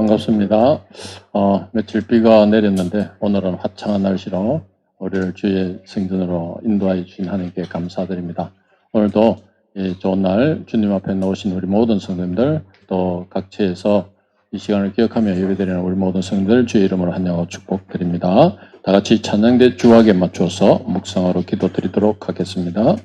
반갑습니다. 며칠 비가 내렸는데 오늘은 화창한 날씨로 우리를 주의 성전으로 인도하여 주신 하나님께 감사드립니다. 오늘도 좋은 날 주님 앞에 나오신 우리 모든 성도님들, 또 각처에서 이 시간을 기억하며 예배드리는 우리 모든 성도들 주의 이름으로 환영하고 축복드립니다. 다 같이 찬양대 주악에 맞춰서 묵상하러 기도드리도록 하겠습니다.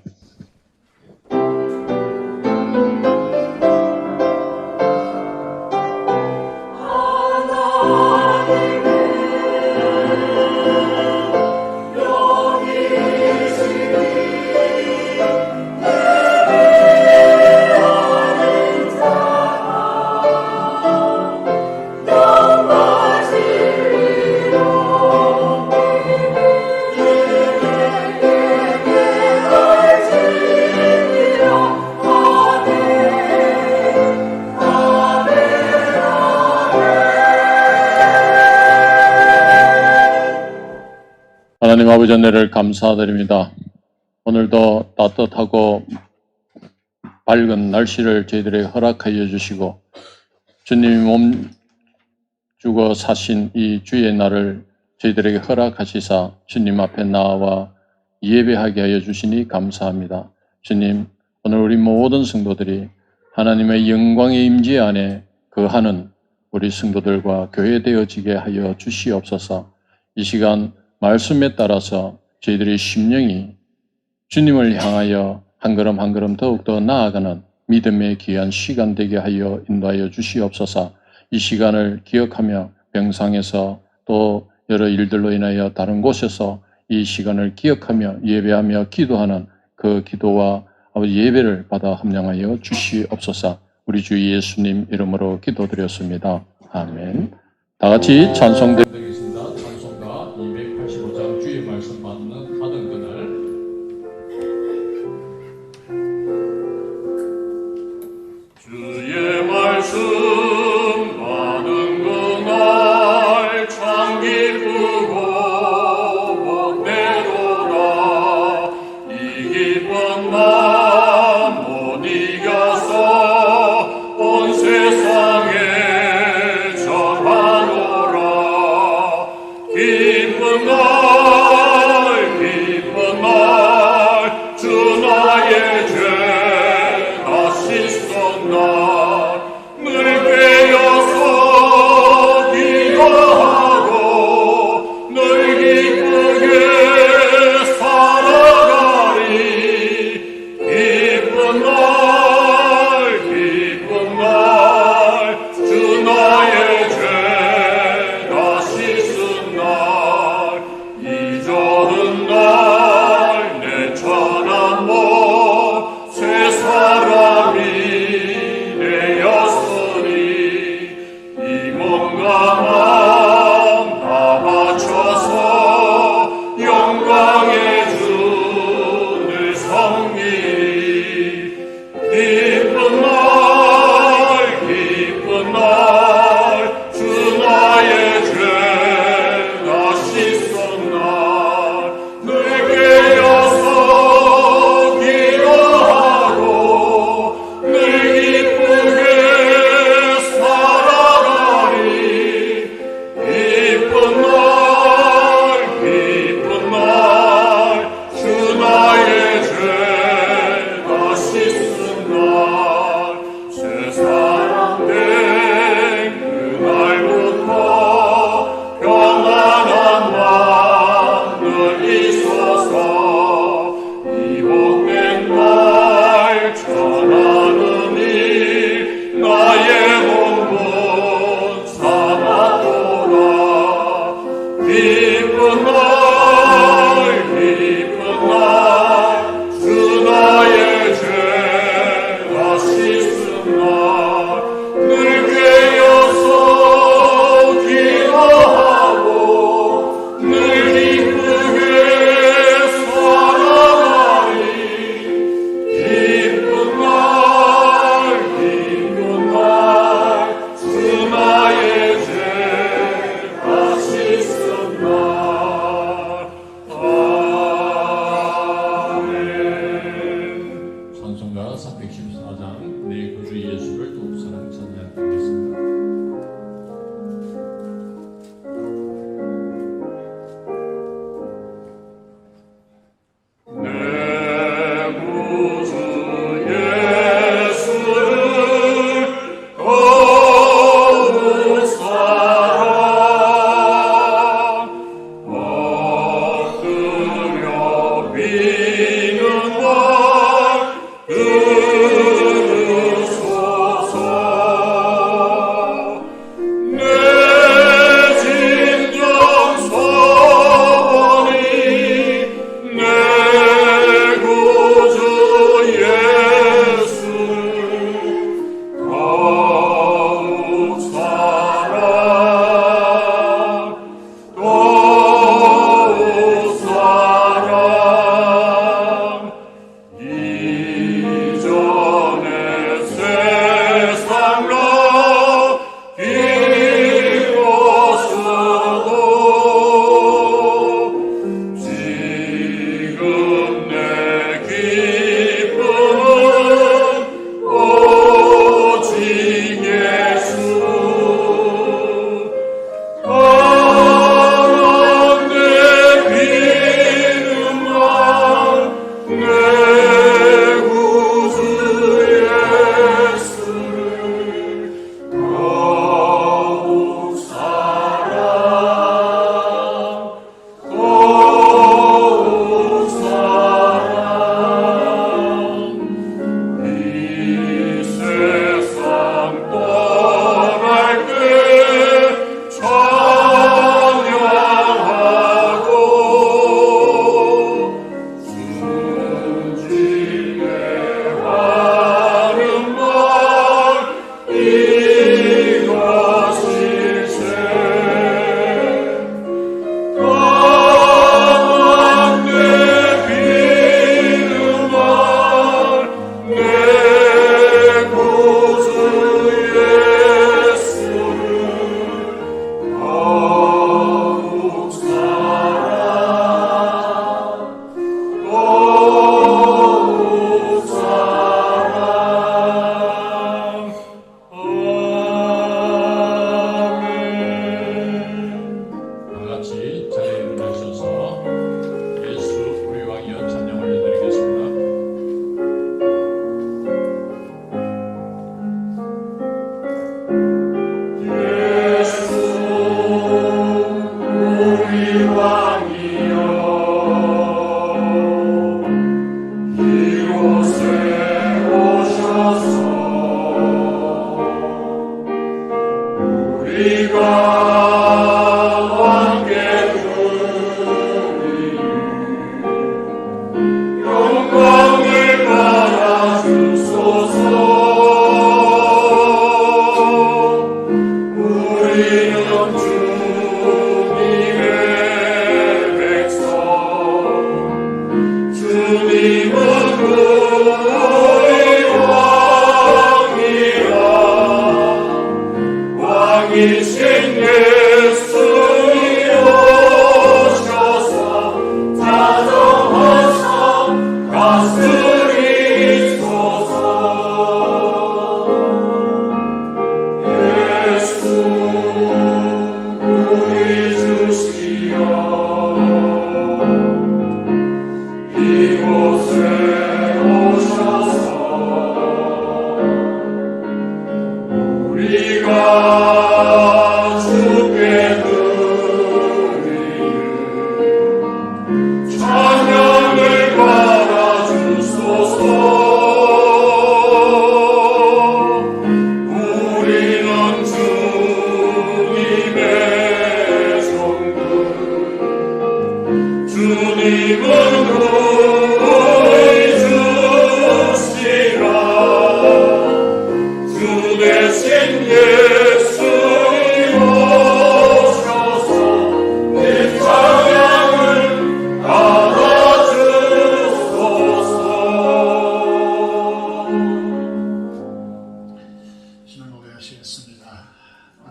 하나님 아버지 은혜를 감사드립니다. 오늘도 따뜻하고 밝은 날씨를 저희들에게 허락하여 주시고 주님이 몸 주고 사신 이 주의 날을 저희들에게 허락하시사 주님 앞에 나와 예배하게 하여 주시니 감사합니다. 주님, 오늘 우리 모든 성도들이 하나님의 영광의 임재 안에 거하는 우리 성도들과 교회되어지게 하여 주시옵소서. 이 시간 말씀에 따라서 저희들의 심령이 주님을 향하여 한 걸음 한 걸음 더욱더 나아가는 믿음의 귀한 시간 되게 하여 인도하여 주시옵소서. 이 시간을 기억하며 병상에서 또 여러 일들로 인하여 다른 곳에서 이 시간을 기억하며 예배하며 기도하는 그 기도와 예배를 받아 함량하여 주시옵소서. 우리 주 예수님 이름으로 기도드렸습니다. 아멘. 다 같이 찬송대 되겠습니다. 찬송가 285장 주의 말씀 받는 하던 그날. 주의 말씀 받은 그날 참 기쁘고 복되도다. 이 기쁜 맘 못 이겨서 온 세상에 전하노라.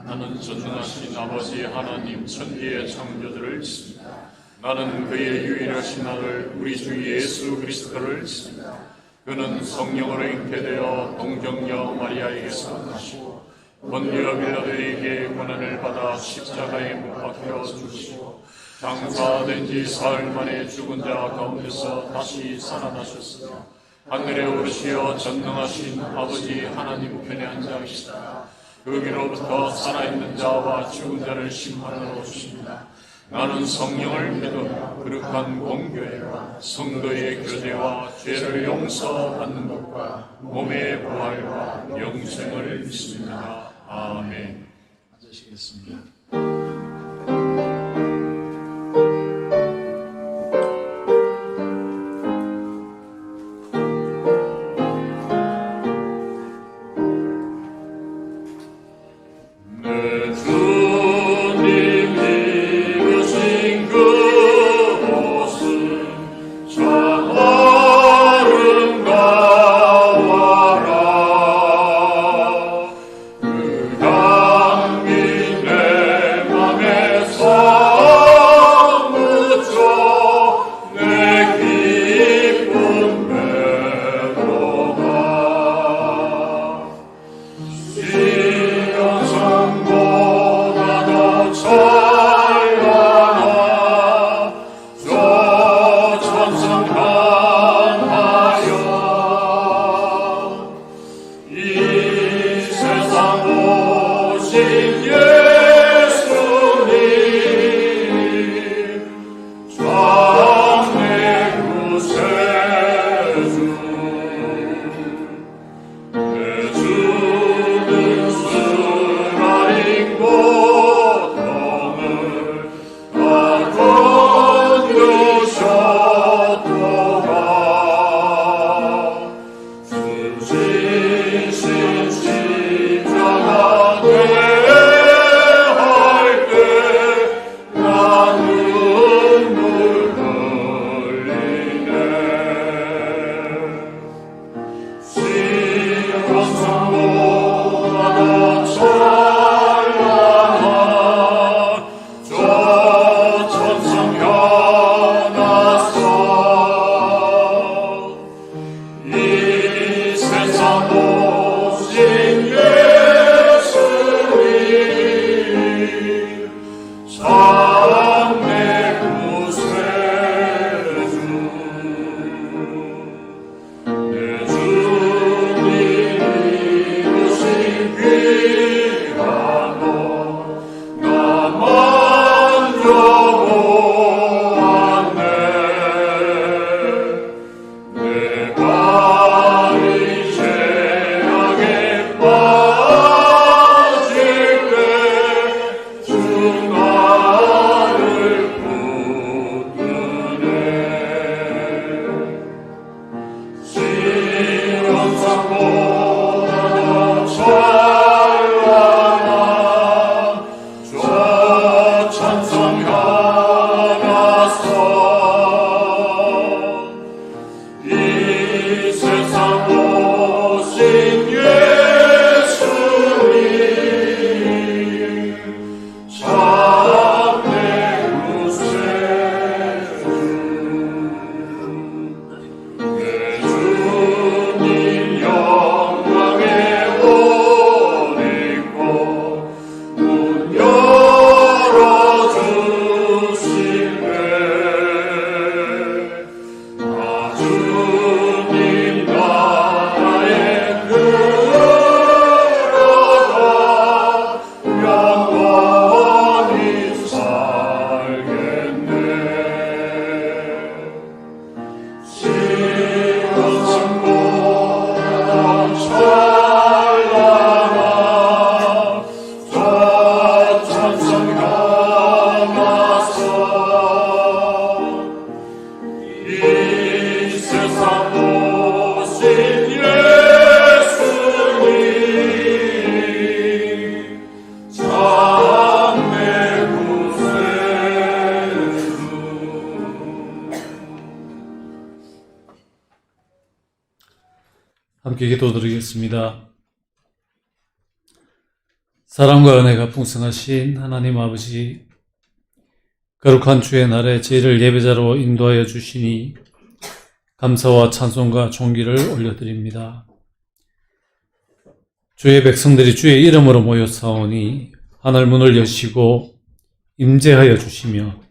나는 전능하신 아버지 하나님 천지의 창조주를 믿습니다. 나는 그의 유일하신 아들 우리 주 예수 그리스도를 믿습니다. 그는 성령으로 잉태되어 동정녀 마리아에게서 나시고 본디오 빌라도에게 고난을 받아 십자가에 못 박혀 죽으시고 장사된 지 사흘 만에 죽은 자 가운데서 다시 살아나셨으며 하늘에 오르시어 전능하신 아버지 하나님 편에 앉아 계시다. 거기로부터 살아있는 자와 죽은 자를 심판하러 오십니다. 나는 성령을 믿어 거룩한 공교회와 성도의 교제와 죄를 용서받는 것과 몸의 부활과 영생을 믿습니다. 아멘. 앉으시겠습니다. 내 주님 입으신 그 옷은 참 아름다워라. 그 향기 내 맘에 사무쳐 내 기쁨 배로가. 찬란하 저 천성 향하여 이 세상 오신 예수님 장래 구세주 내 주는 쓰라린 고통을 다 건두셨도다. 숨쉬신 십자가 되시고 찬송 겸하사 이 세상 오신 예수님 참내 구세주. 함께 기도드리겠습니다. 사랑과 은혜가 풍성하신 하나님 아버지, 거룩한 주의 날에 저희를 예배자로 인도하여 주시니 감사와 찬송과 존귀를 올려드립니다. 주의 백성들이 주의 이름으로 모여 싸우니 하늘 문을 여시고 임재하여 주시며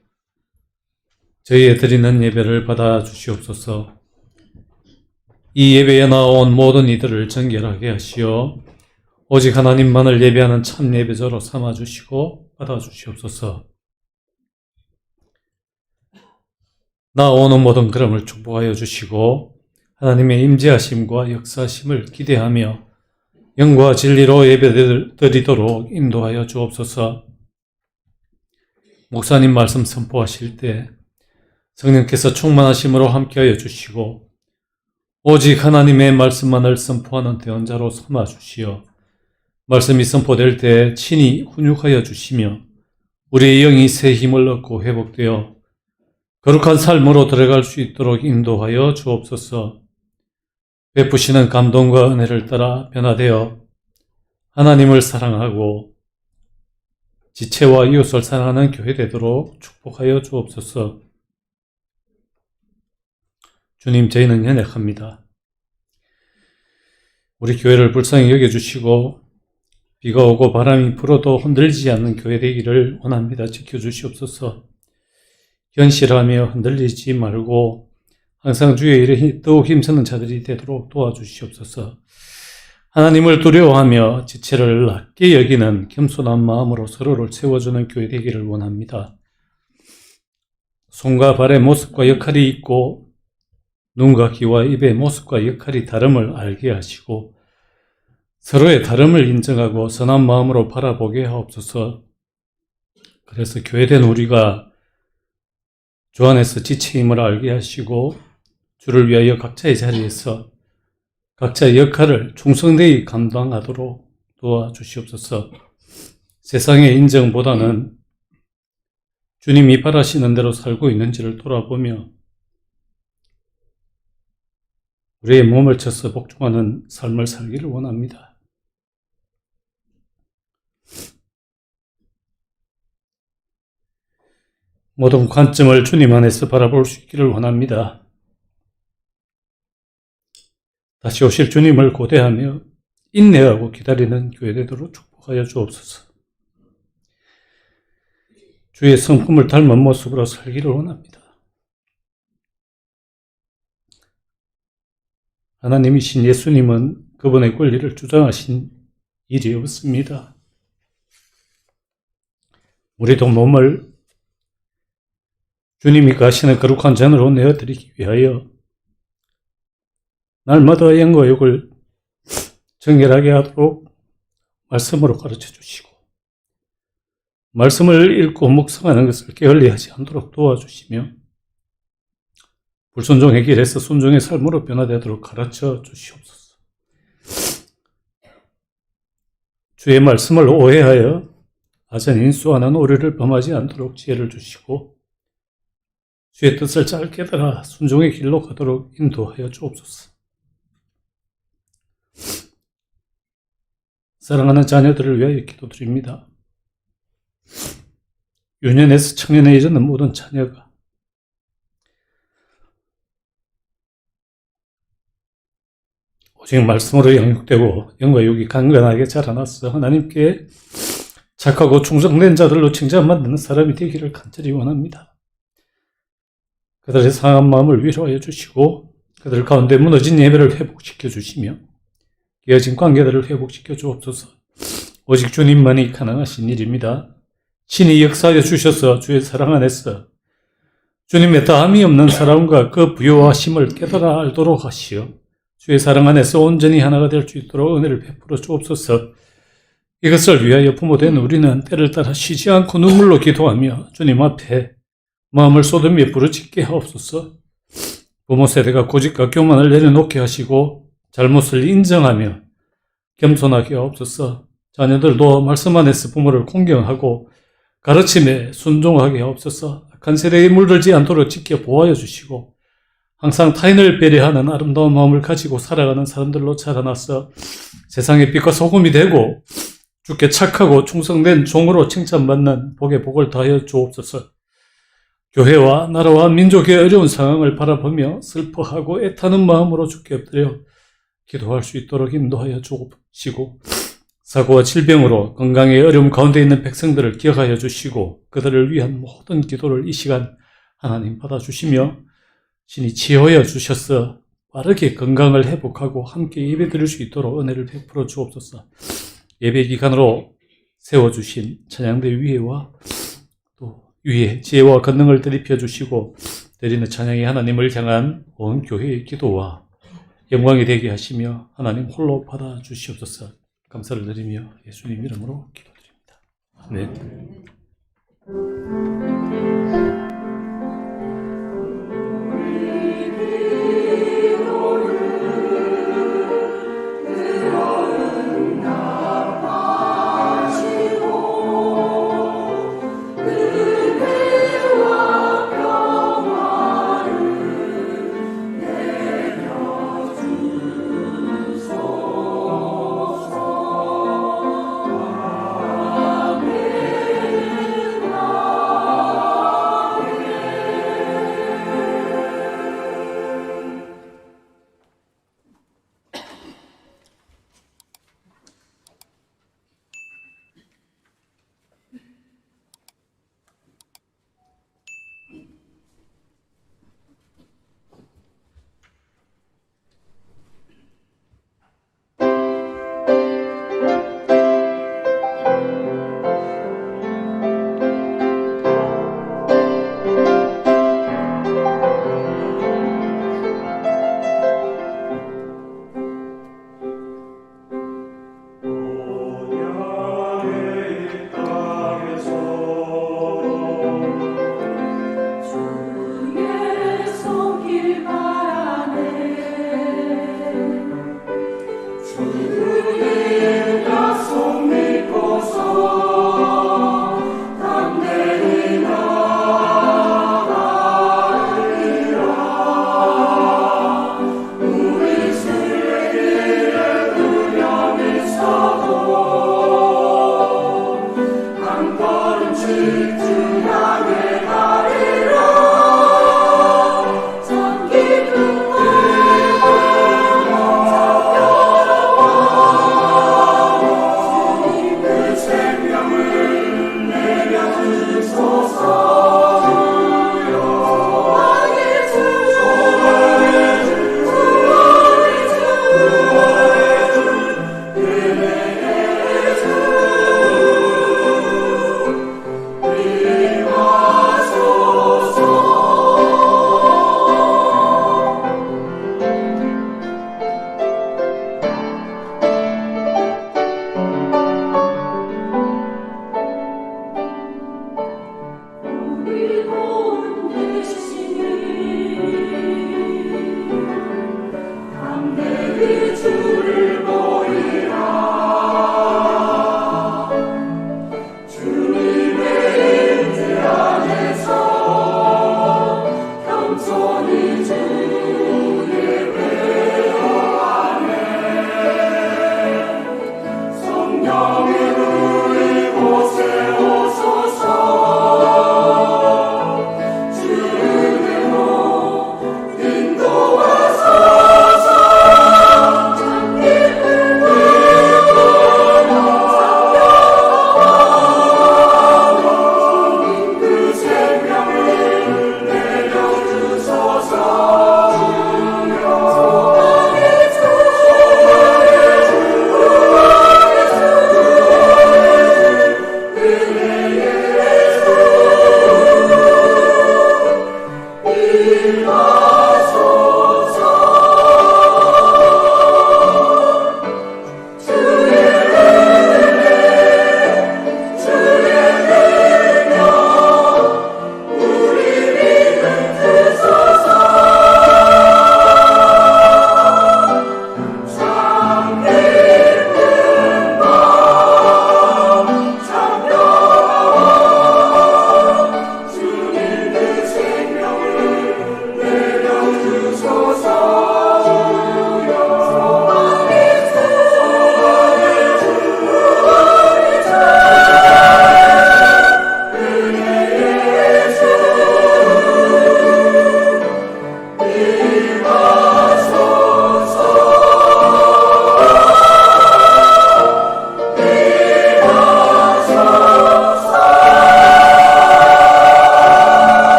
저희의 드리는 예배를 받아 주시옵소서. 이 예배에 나온 모든 이들을 정결하게 하시어 오직 하나님만을 예배하는 참 예배자로 삼아주시고 받아주시옵소서. 나오는 모든 걸음을 축복하여 주시고 하나님의 임재하심과 역사하심을 기대하며 영과 진리로 예배드리도록 인도하여 주옵소서. 목사님 말씀 선포하실 때 성령께서 충만하심으로 함께하여 주시고 오직 하나님의 말씀만을 선포하는 대언자로 삼아주시어 말씀이 선포될 때 친히 훈육하여 주시며 우리의 영이 새 힘을 얻고 회복되어 거룩한 삶으로 들어갈 수 있도록 인도하여 주옵소서. 베푸시는 감동과 은혜를 따라 변화되어 하나님을 사랑하고 지체와 이웃을 사랑하는 교회 되도록 축복하여 주옵소서. 주님, 저희는 연약합니다. 우리 교회를 불쌍히 여겨주시고 비가 오고 바람이 불어도 흔들리지 않는 교회 되기를 원합니다. 지켜주시옵소서. 견실하며 흔들리지 말고 항상 주의 일에 더욱 힘쓰는 자들이 되도록 도와주시옵소서. 하나님을 두려워하며 지체를 낮게 여기는 겸손한 마음으로 서로를 세워주는 교회 되기를 원합니다. 손과 발의 모습과 역할이 있고 눈과 귀와 입의 모습과 역할이 다름을 알게 하시고 서로의 다름을 인정하고 선한 마음으로 바라보게 하옵소서. 그래서 교회된 우리가 주 안에서 지체임을 알게 하시고 주를 위하여 각자의 자리에서 각자의 역할을 충성되이 감당하도록 도와주시옵소서. 세상의 인정보다는 주님이 바라시는 대로 살고 있는지를 돌아보며 우리의 몸을 쳐서 복종하는 삶을 살기를 원합니다. 모든 관점을 주님 안에서 바라볼 수 있기를 원합니다. 다시 오실 주님을 고대하며 인내하고 기다리는 교회 되도록 축복하여 주옵소서. 주의 성품을 닮은 모습으로 살기를 원합니다. 하나님이신 예수님은 그분의 권리를 주장하신 일이 없습니다. 우리도 몸을 주님이 가시는 거룩한 전으로 내어드리기 위하여 날마다 영과 육을 정결하게 하도록 말씀으로 가르쳐 주시고 말씀을 읽고 묵상하는 것을 게을리하지 않도록 도와주시며 불순종의 길에서 순종의 삶으로 변화되도록 가르쳐 주시옵소서. 주의 말씀을 오해하여 아전 인수하는 오류를 범하지 않도록 지혜를 주시고 주의 뜻을 잘 깨달아 순종의 길로 가도록 인도하여 주옵소서. 사랑하는 자녀들을 위하여 기도드립니다. 유년에서 청년에 이르는 모든 자녀가 오직 말씀으로 양육되고 영과 육이 강건하게 자라나서 하나님께 착하고 충성된 자들로 칭찬받는 사람이 되기를 간절히 원합니다. 그들의 상한 마음을 위로하여 주시고 그들 가운데 무너진 예배를 회복시켜 주시며 깨어진 관계들을 회복시켜 주옵소서. 오직 주님만이 가능하신 일입니다. 신이 역사하여 주셔서 주의 사랑 안에서 주님의 다함이 없는 사랑과 그 부요하심을 깨달아 알도록 하시어 주의 사랑 안에서 온전히 하나가 될 수 있도록 은혜를 베풀어 주옵소서. 이것을 위하여 부모된 우리는 때를 따라 쉬지 않고 눈물로 기도하며 주님 앞에 마음을 쏟으며 부르짖게 하옵소서. 부모 세대가 고집과 교만을 내려놓게 하시고 잘못을 인정하며 겸손하게 하옵소서. 자녀들도 말씀 안에서 부모를 공경하고 가르침에 순종하게 하옵소서. 악한 세대에 물들지 않도록 지켜 보호하여 주시고 항상 타인을 배려하는 아름다운 마음을 가지고 살아가는 사람들로 자라나서 세상의 빛과 소금이 되고 주께 착하고 충성된 종으로 칭찬받는 복의 복을 더하여 주옵소서. 교회와 나라와 민족의 어려운 상황을 바라보며 슬퍼하고 애타는 마음으로 주께 엎드려 기도할 수 있도록 인도하여 주옵시고 사고와 질병으로 건강의 어려움 가운데 있는 백성들을 기억하여 주시고 그들을 위한 모든 기도를 이 시간 하나님 받아주시며 신이 치유하여 주셔서 빠르게 건강을 회복하고 함께 예배드릴 수 있도록 은혜를 베풀어 주옵소서. 예배 기간으로 세워주신 찬양대 위에와 또 위에 지혜와 권능을 드립혀 주시고 드리는 찬양이 하나님을 향한 온 교회의 기도와 영광이 되게 하시며 하나님 홀로 받아 주시옵소서. 감사를 드리며 예수님 이름으로 기도드립니다. 아멘. 이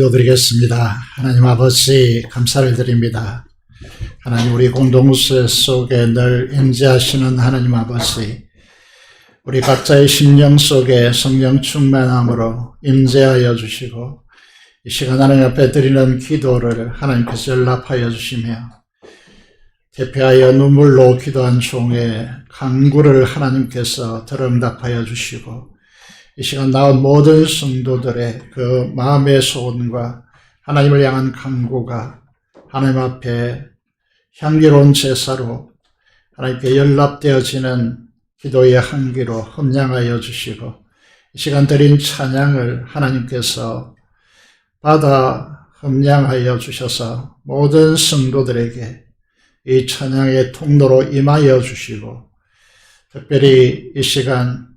기도드리겠습니다. 하나님 아버지 감사를 드립니다. 하나님 우리 공동체 속에 늘 임재하시는 하나님 아버지, 우리 각자의 심령 속에 성령 충만함으로 임재하여 주시고 이 시간 하나님 앞에 드리는 기도를 하나님께서 연락하여 주시며 대표하여 눈물로 기도한 종의 간구를 하나님께서 들응답하여 주시고 이 시간 나온 모든 성도들의 그 마음의 소원과 하나님을 향한 간구가 하나님 앞에 향기로운 제사로 하나님께 연락되어지는 기도의 향기로 흠양하여 주시고 이 시간 드린 찬양을 하나님께서 받아 흠양하여 주셔서 모든 성도들에게 이 찬양의 통로로 임하여 주시고 특별히 이 시간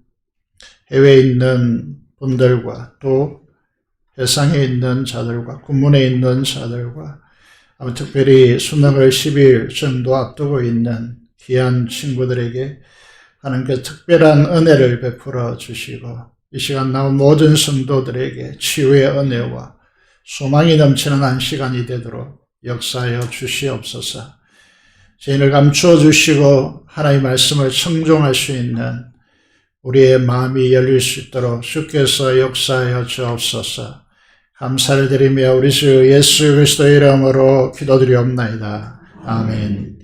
해외에 있는 분들과 또 해상에 있는 자들과 군문에 있는 자들과 특별히 수능을 10일 정도 앞두고 있는 귀한 친구들에게 하나님께 특별한 은혜를 베풀어 주시고 이 시간 나온 모든 성도들에게 치유의 은혜와 소망이 넘치는 한 시간이 되도록 역사하여 주시옵소서. 죄인을 감추어 주시고 하나님의 말씀을 청종할 수 있는 우리의 마음이 열릴 수 있도록 주께서 역사하여 주옵소서. 감사를 드리며 우리 주 예수 그리스도의 이름으로 기도드리옵나이다. 아멘.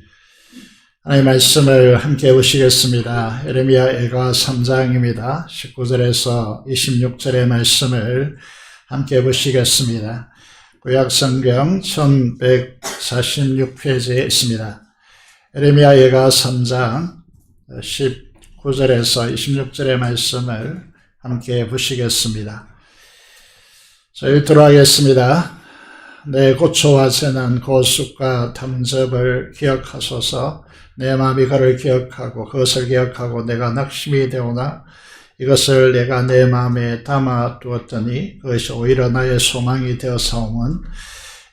하나님의 말씀을 함께 보시겠습니다. 예레미야 예가 3장입니다. 19절에서 26절의 말씀을 함께 보시겠습니다. 구약성경 1146페이지에 있습니다. 예레미야 예가 3장 19절에서 26절의 말씀을 함께 보시겠습니다. 자, 읽도록 하겠습니다. 내 고초와 재난, 고습과 탐접을 기억하소서. 내 마음이 그를 기억하고 그것을 기억하고 내가 낙심이 되오나 이것을 내가 내 마음에 담아 두었더니 그것이 오히려 나의 소망이 되어사오면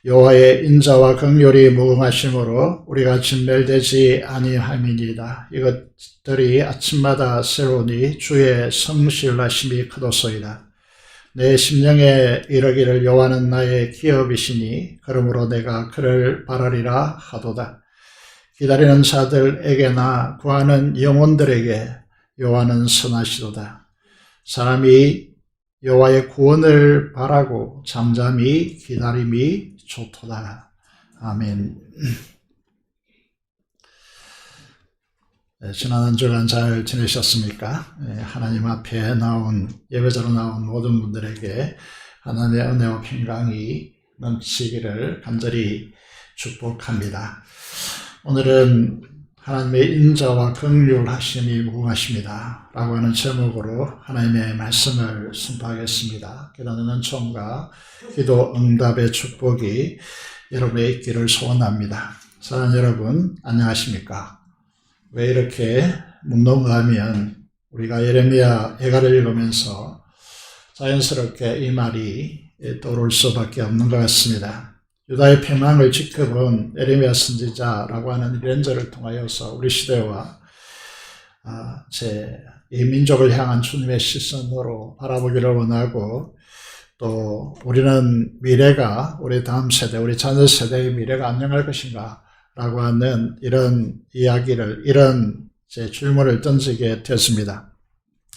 여호와의 인자와 긍휼이 무궁하심으로 우리가 진멸되지 아니함이니이다. 이것들이 아침마다 새로우니 주의 성실하심이 크도소이다. 내 심령에 이르기를 여호와는 나의 기업이시니 그러므로 내가 그를 바라리라 하도다. 기다리는 자들에게나 구하는 영혼들에게 여호와는 선하시도다. 사람이 여호와의 구원을 바라고 잠잠히 기다림이 좋도다. 아멘. 지난 한 주간 잘 지내셨습니까? 하나님 앞에 나온 예배자로 나온 모든 분들에게 하나님의 은혜와 평강이 넘치기를 간절히 축복합니다. 오늘은 하나님의 인자와 긍휼하심이 무궁하십니다 라고 하는 제목으로 하나님의 말씀을 선포하겠습니다. 기도하는 은총과 기도 응답의 축복이 여러분의 있기를 소원합니다. 사랑하는 여러분 안녕하십니까? 왜 이렇게 묵념하면 우리가 예레미야 예가를 읽으면서 자연스럽게 이 말이 떠오를 수밖에 없는 것 같습니다. 유다의 패망을 지켜본 예레미야 선지자라고 하는 이런저를 통하여서 우리 시대와 이 민족을 향한 주님의 시선으로 바라보기를 원하고 또 우리는 미래가 우리 다음 세대, 우리 자녀 세대의 미래가 안녕할 것인가 라고 하는 이런 이야기를, 이런 질문을 던지게 되었습니다.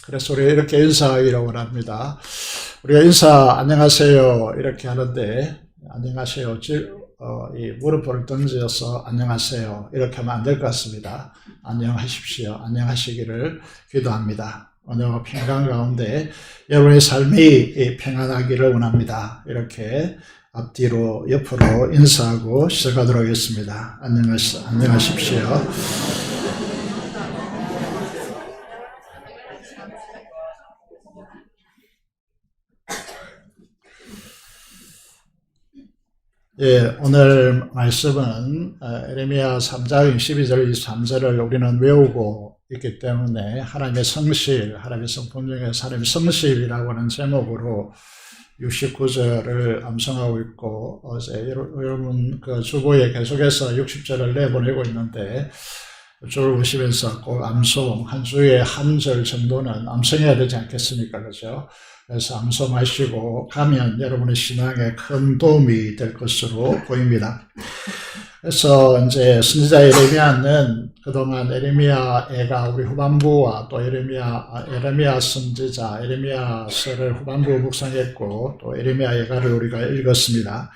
그래서 우리가 이렇게 인사하기를 원합니다. 우리가 인사 안녕하세요 이렇게 하는데 안녕하세요. 이 물음표를 던져서 안녕하세요. 이렇게 하면 안 될 것 같습니다. 안녕하십시오. 안녕하시기를 기도합니다. 오늘과 평강 가운데 여러분의 삶이 평안하기를 원합니다. 이렇게 앞뒤로 옆으로 인사하고 시작하도록 하겠습니다. 안녕하십시오. 오늘 말씀은 예레미야 3장 12절 23절을 우리는 외우고 있기 때문에 하나님의 성실, 하나님의 성품 중에서 하나님의 성실이라고 하는 제목으로 69절을 암송하고 있고 어제 여러분 그 주보에 계속해서 60절을 내보내고 있는데 줄 보시면서 꼭 암송, 한 주에 한 절 정도는 암송해야 되지 않겠습니까? 그죠? 그래서 암송하시고 가면 여러분의 신앙에 큰 도움이 될 것으로 보입니다. 그래서 이제 선지자 예레미야는 그동안 예레미야 애가 우리 후반부와 또 예레미야 선지자, 예레미야서를 후반부 묵상했고 또 예레미야 애가를 우리가 읽었습니다.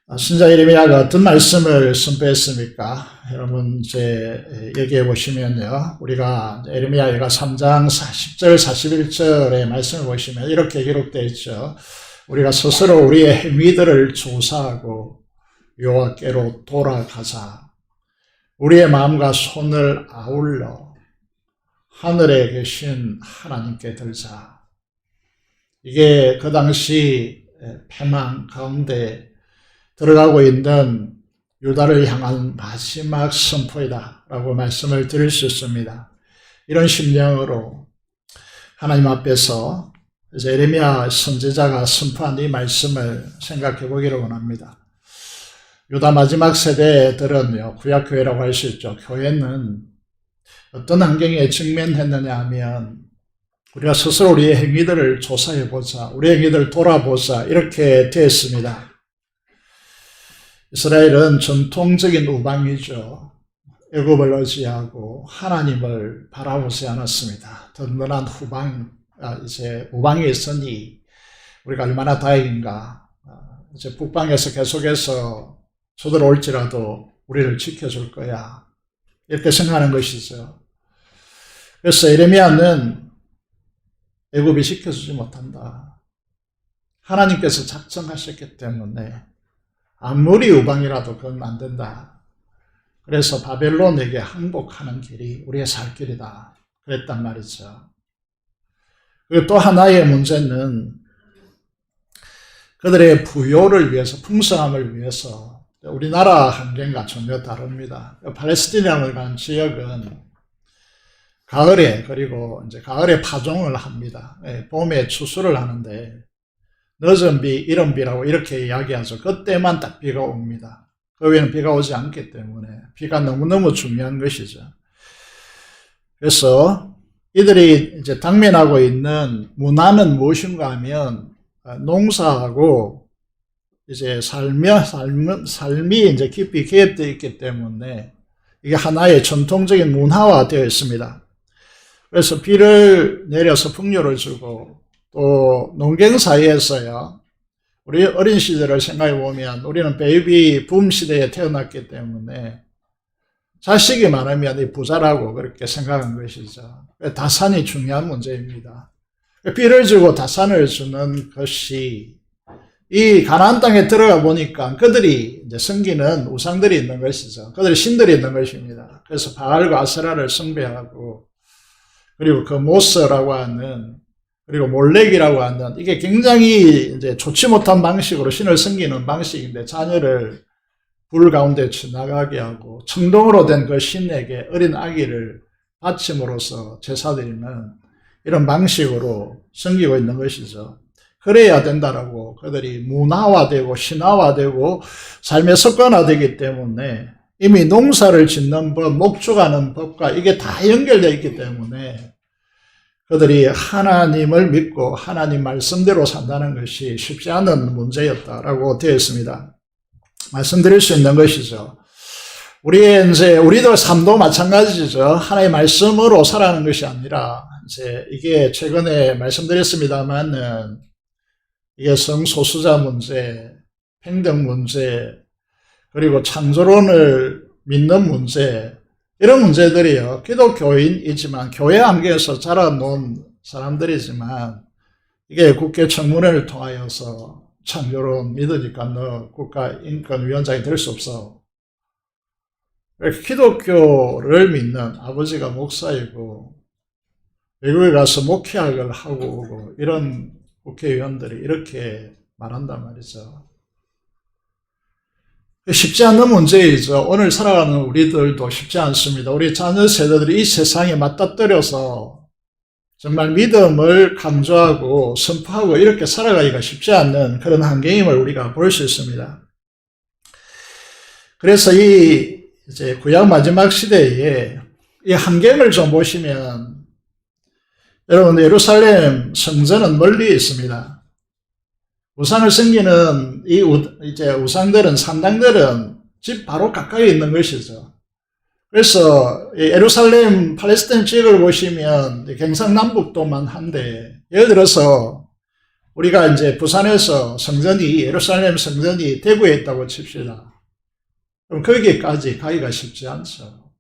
선지자 예레미야가 어떤 말씀을 선포했습니까? 여러분 이제 얘기해 보시면요. 우리가 예레미야 애가 3장 10절 41절의 말씀을 보시면 이렇게 기록되어 있죠. 우리가 스스로 우리의 행위들을 조사하고 여호와께로 돌아가자. 우리의 마음과 손을 아울러 하늘에 계신 하나님께 들자. 이게 그 당시 패망 가운데 들어가고 있는 유다를 향한 마지막 선포이다 라고 말씀을 드릴 수 있습니다. 이런 심령으로 하나님 앞에서 이제 예레미야 선지자가 선포한 이 말씀을 생각해 보기를 원합니다. 유다 마지막 세대들은요, 구약교회라고 할 수 있죠. 교회는 어떤 환경에 직면했느냐 하면 우리가 스스로 우리의 행위들을 조사해보자, 우리의 행위들을 돌아보자 이렇게 되었습니다. 이스라엘은 전통적인 우방이죠. 애굽을 의지하고 하나님을 바라보지 않았습니다. 든든한 이제 우방이 있으니 우리가 얼마나 다행인가. 이제 북방에서 계속해서 쳐들어올지라도 우리를 지켜줄 거야. 이렇게 생각하는 것이죠. 그래서 예레미야는 애굽이 지켜주지 못한다. 하나님께서 작정하셨기 때문에 아무리 우방이라도 그건 안 된다. 그래서 바벨론에게 항복하는 길이 우리의 살 길이다. 그랬단 말이죠. 그리고 또 하나의 문제는 그들의 부요를 위해서, 풍성함을 위해서 우리나라 환경과 전혀 다릅니다. 팔레스틴이라는 지역은 가을에, 그리고 이제 가을에 파종을 합니다. 봄에 추수를 하는데 늦은 비, 이른 비라고 이렇게 이야기하죠. 그때만 딱 비가 옵니다. 그 외에는 비가 오지 않기 때문에 비가 너무너무 중요한 것이죠. 그래서 이들이 이제 당면하고 있는 문화는 무엇인가 하면 농사하고 이제 삶이 이제 깊이 개입되어 있기 때문에 이게 하나의 전통적인 문화화 되어 있습니다. 그래서 비를 내려서 풍요를 주고 또 농경 사이에서요. 우리 어린 시절을 생각해 보면 우리는 베이비 붐 시대에 태어났기 때문에 자식이 많으면 이 부자라고 그렇게 생각한 것이죠. 다산이 중요한 문제입니다. 비를 주고 다산을 주는 것이 이 가나안 땅에 들어가 보니까 그들이 이제 섬기는 우상들이 있는 것이죠. 그들이 신들이 있는 것입니다. 그래서 바알과 아세라를 숭배하고 그리고 그 모스라고 하는 그리고 몰렉이라고 하는 이게 굉장히 이제 좋지 못한 방식으로 신을 섬기는 방식인데 자녀를 불 가운데 지나가게 하고 청동으로 된 그 신에게 어린 아기를 바침으로써 제사드리는 이런 방식으로 섬기고 있는 것이죠. 그래야 된다라고 그들이 문화화되고 신화화되고 삶의 습관화되기 때문에 이미 농사를 짓는 법, 목축하는 법과 이게 다 연결되어 있기 때문에 그들이 하나님을 믿고 하나님 말씀대로 산다는 것이 쉽지 않은 문제였다라고 되어 있습니다. 말씀드릴 수 있는 것이죠. 우리들 삶도 마찬가지죠. 하나님의 말씀으로 살아가는 것이 아니라, 이제 이게 최근에 말씀드렸습니다만은, 이게 성소수자 문제, 평등 문제, 그리고 창조론을 믿는 문제, 이런 문제들이요. 기독교인이지만, 교회 환경에서 자라놓은 사람들이지만, 이게 국회 청문회를 통하여서 창조론 믿으니까 너 국가인권위원장이 될 수 없어. 기독교를 믿는 아버지가 목사이고 외국에 가서 목회학을 하고 오고 이런 국회의원들이 이렇게 말한단 말이죠. 쉽지 않은 문제이죠. 오늘 살아가는 우리들도 쉽지 않습니다. 우리 자녀 세대들이 이 세상에 맞닥뜨려서 정말 믿음을 강조하고 선포하고 이렇게 살아가기가 쉽지 않는 그런 환경임을 우리가 볼 수 있습니다. 그래서 이 이제 구약 마지막 시대에 이 환경을 좀 보시면 여러분 예루살렘 성전은 멀리 있습니다. 우상을 섬기는 이제 우상들은 산당들은 집 바로 가까이 있는 것이죠. 그래서 예루살렘 팔레스타인 지역을 보시면 경상남북도만 한데 예를 들어서 우리가 이제 부산에서 성전이 예루살렘 성전이 대구에 있다고 칩시다. 그럼 거기까지 가기가 쉽지 않죠.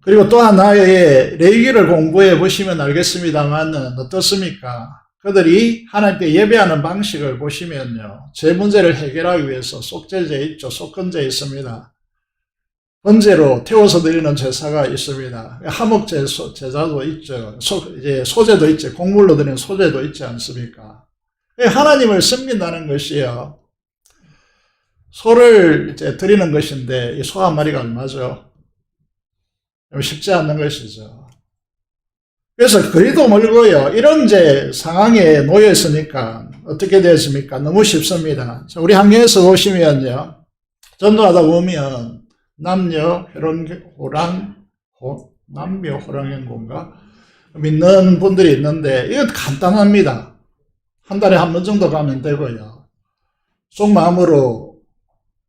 그리고 또 하나의 레위기를 공부해 보시면 알겠습니다만 어떻습니까? 그들이 하나님께 예배하는 방식을 보시면요. 제 문제를 해결하기 위해서 속죄제 있죠. 속건제 있습니다. 번제로 태워서 드리는 제사가 있습니다. 화목제사도 있죠. 이제 소제도 있죠. 곡물로 드리는 소제도 있지 않습니까? 하나님을 섬긴다는 것이요. 소를 이제 드리는 것인데 이 소 한 마리가 얼마죠? 쉽지 않는 것이죠. 그래서 거리도 멀고요. 이런 이제 상황에 놓여 있으니까 어떻게 되었습니까? 너무 쉽습니다. 우리 환경에서 보시면요. 전도하다 보면 남녀 호랑행고인가 믿는 분들이 있는데 이건 간단합니다. 한 달에 한 번 정도 가면 되고요. 속마음으로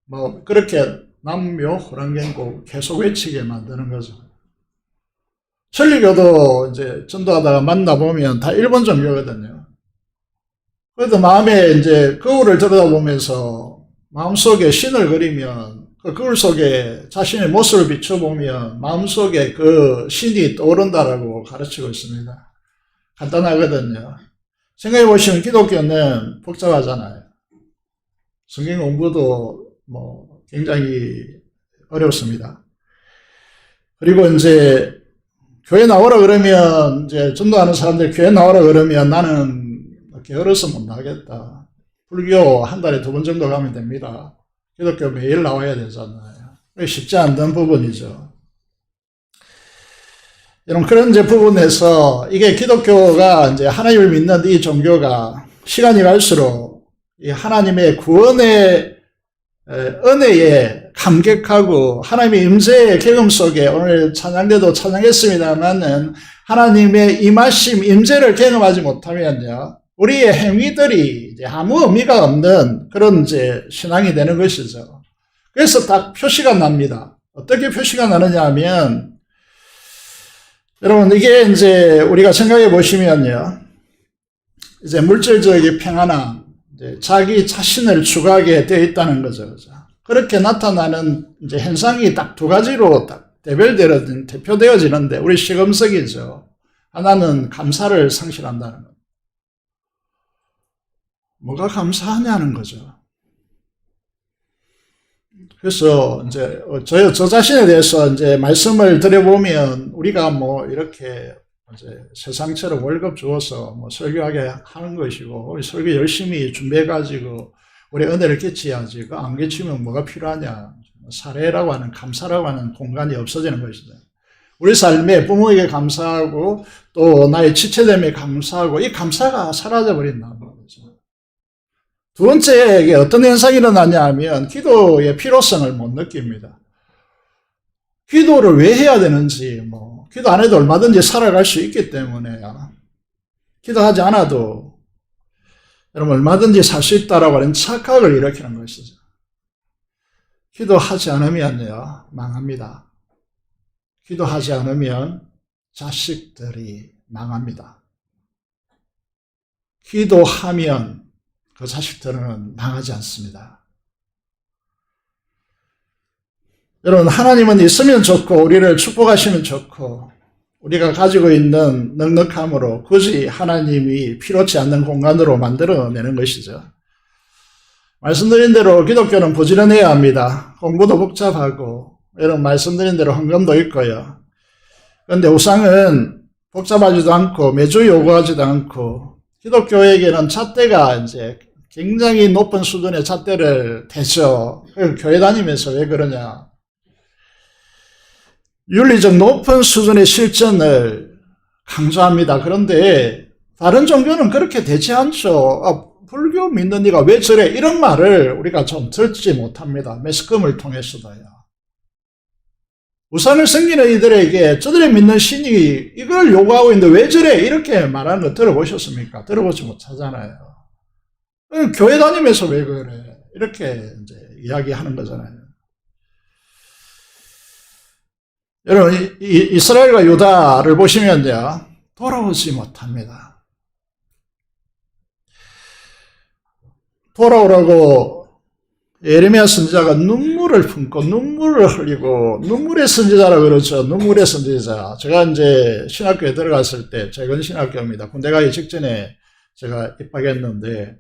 뭐 그렇게 남묘 호랑행고 계속 외치게 만드는 거죠. 천리교도 이제 전도하다가 만나보면 다 일본 종교거든요. 그래도 마음에 이제 거울을 들여다보면서 마음속에 신을 그리면 그 거울 속에 자신의 모습을 비춰보면 마음속에 그 신이 떠오른다라고 가르치고 있습니다. 간단하거든요. 생각해 보시면 기독교는 복잡하잖아요. 성경 공부도 뭐 굉장히 어렵습니다. 그리고 이제 교회 나오라 그러면 이제 전도하는 사람들 교회 나오라 그러면 나는 게을러서 못 나가겠다. 불교 한 달에 2번 정도 가면 됩니다. 기독교 매일 나와야 되잖아요. 쉽지 않던 부분이죠. 여러분 그런 이제 부분에서 이게 기독교가 이제 하나님을 믿는 이 종교가 시간이 갈수록 이 하나님의 구원의 은혜에 감격하고 하나님의 임재의 경험 속에 오늘 찬양대도 찬양했습니다만은 하나님의 임하심 임재를 경험하지 못하면요 우리의 행위들이 이제 아무 의미가 없는 그런 이제 신앙이 되는 것이죠. 그래서 딱 표시가 납니다. 어떻게 표시가 나느냐 하면 여러분 이게 이제 우리가 생각해 보시면요 이제 물질적인 평안함 이제 자기 자신을 추구하게 되어 있다는 거죠. 그렇게 나타나는 이제 현상이 딱 2가지로 딱 대표되어지는데 우리 시금석이죠. 하나는 감사를 상실한다는 것. 뭐가 감사하냐는 거죠. 그래서 이제 저 자신에 대해서 이제 말씀을 드려보면 우리가 뭐 이렇게 이제 세상처럼 월급 주어서 뭐 설교하게 하는 것이고 우리 설교 열심히 준비해가지고 우리 은혜를 끼쳐야지. 그 안 끼치면 뭐가 필요하냐. 사례라고 하는 감사라고 하는 공간이 없어지는 것이죠. 우리 삶에 부모에게 감사하고 또 나의 지체됨에 감사하고 이 감사가 사라져버린다는 거죠. 두 번째 이게 어떤 현상이 일어나냐 하면 기도의 필요성을 못 느낍니다. 기도를 왜 해야 되는지 뭐 기도 안 해도 얼마든지 살아갈 수 있기 때문에요. 기도하지 않아도 여러분 얼마든지 살 수 있다라고 하는 착각을 일으키는 것이죠. 기도하지 않으면요 망합니다. 기도하지 않으면 자식들이 망합니다. 기도하면 그 자식들은 망하지 않습니다. 여러분 하나님은 있으면 좋고 우리를 축복하시면 좋고 우리가 가지고 있는 넉넉함으로 굳이 하나님이 필요치 않는 공간으로 만들어내는 것이죠. 말씀드린 대로 기독교는 부지런해야 합니다. 공부도 복잡하고 여러분 말씀드린 대로 헌금도 있고요. 그런데 우상은 복잡하지도 않고 매주 요구하지도 않고 기독교에게는 잣대가 이제 굉장히 높은 수준의 잣대를 대죠. 교회 다니면서 왜 그러냐. 윤리적 높은 수준의 실천을 강조합니다. 그런데 다른 종교는 그렇게 되지 않죠. 불교 믿는 네가 왜 저래? 이런 말을 우리가 좀 듣지 못합니다. 매스컴을 통해서도요. 우상을 섬기는 이들에게 저들이 믿는 신이 이걸 요구하고 있는데 왜 저래? 이렇게 말하는 거 들어보셨습니까? 들어보지 못하잖아요. 교회 다니면서 왜 그래? 이렇게 이제 이야기하는 거잖아요. 여러분, 이스라엘과 유다를 보시면요, 돌아오지 못합니다. 돌아오라고 예레미야 선지자가 눈물을 품고 눈물을 흘리고, 눈물의 선지자라고 그러죠. 눈물의 선지자. 제가 이제 신학교에 들어갔을 때, 최근 신학교입니다. 군대 가기 직전에 제가 입학했는데,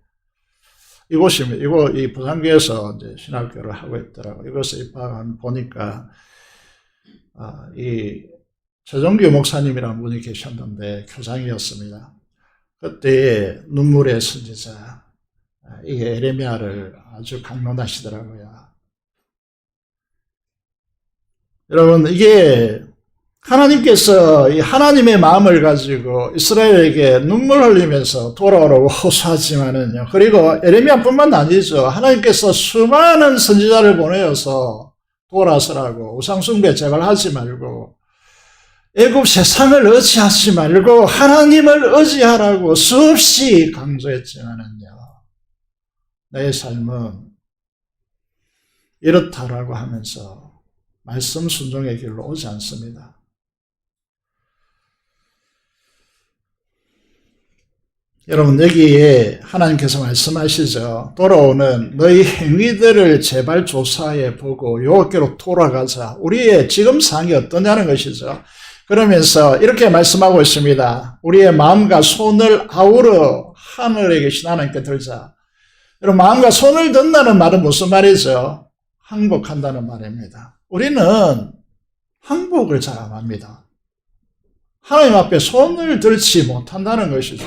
이 부산교에서 이제 신학교를 하고 있더라고요. 이곳에 입학한 보니까, 이 최종규 목사님이라는 분이 계셨는데 교장이었습니다. 그때 눈물의 선지자 이 예레미야를 아주 강론하시더라고요. 여러분, 이게 하나님께서 이 하나님의 마음을 가지고 이스라엘에게 눈물 흘리면서 돌아오라고 호소하지만은요. 그리고 예레미야뿐만 아니죠. 하나님께서 수많은 선지자를 보내어서 돌아서라고, 우상숭배 제발 하지 말고, 애굽 세상을 의지하지 말고 하나님을 의지하라고 수없이 강조했지만은요, 내 삶은 이렇다라고 하면서 말씀 순종의 길로 오지 않습니다. 여러분, 여기에 하나님께서 말씀하시죠. 돌아오는 너희 행위들을 제발 조사해 보고 여호와께로 돌아가자. 우리의 지금 상황이 어떠냐는 것이죠. 그러면서 이렇게 말씀하고 있습니다. 우리의 마음과 손을 아우러 하늘에 계신 하나님께 들자. 여러분, 마음과 손을 든다는 말은 무슨 말이죠? 항복한다는 말입니다. 우리는 항복을 잘 안 합니다. 하나님 앞에 손을 들지 못한다는 것이죠.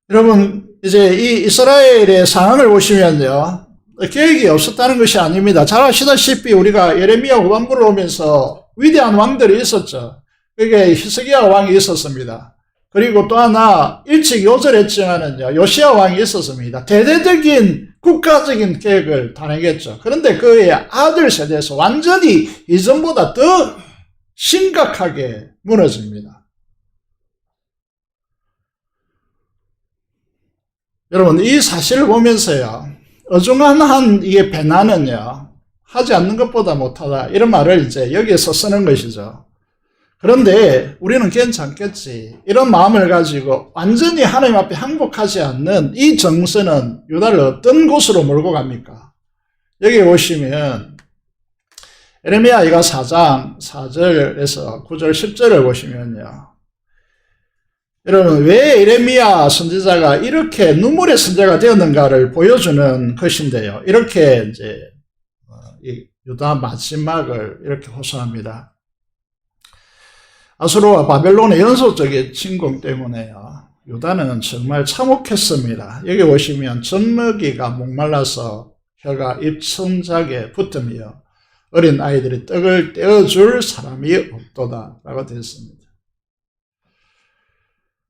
여러분, 이제 이 이스라엘의 상황을 보시면요, 계획이 없었다는 것이 아닙니다. 잘 아시다시피 우리가 예레미야 후반부를 오면서 위대한 왕들이 있었죠. 그게 히스기야 왕이 있었습니다. 그리고 또 하나 일찍 요절했지만은요, 요시야 왕이 있었습니다. 대대적인 국가적인 계획을 단행했죠. 그런데 그의 아들 세대에서 완전히 이전보다 더 심각하게 무너집니다. 여러분, 이 사실을 보면서요, 어중간한 이게 배나는요, 하지 않는 것보다 못하다, 이런 말을 이제 여기에서 쓰는 것이죠. 그런데 우리는 괜찮겠지, 이런 마음을 가지고 완전히 하나님 앞에 항복하지 않는 이 정서는 유다를 어떤 곳으로 몰고 갑니까? 여기 보시면 예레미야 4장 4절에서 9절 10절을 보시면요, 여러분, 왜 예레미야 선지자가 이렇게 눈물의 선지자가 되었는가를 보여주는 것인데요. 이렇게 이제 이 유다 마지막을 이렇게 호소합니다. 아수르와 바벨론의 연속적인 침공 때문에요, 유다는 정말 참혹했습니다. 여기 보시면 젖먹이가 목말라서 혀가 입천장에 붙으며 어린 아이들이 떡을 떼어줄 사람이 없도다 라고 되어 있습니다.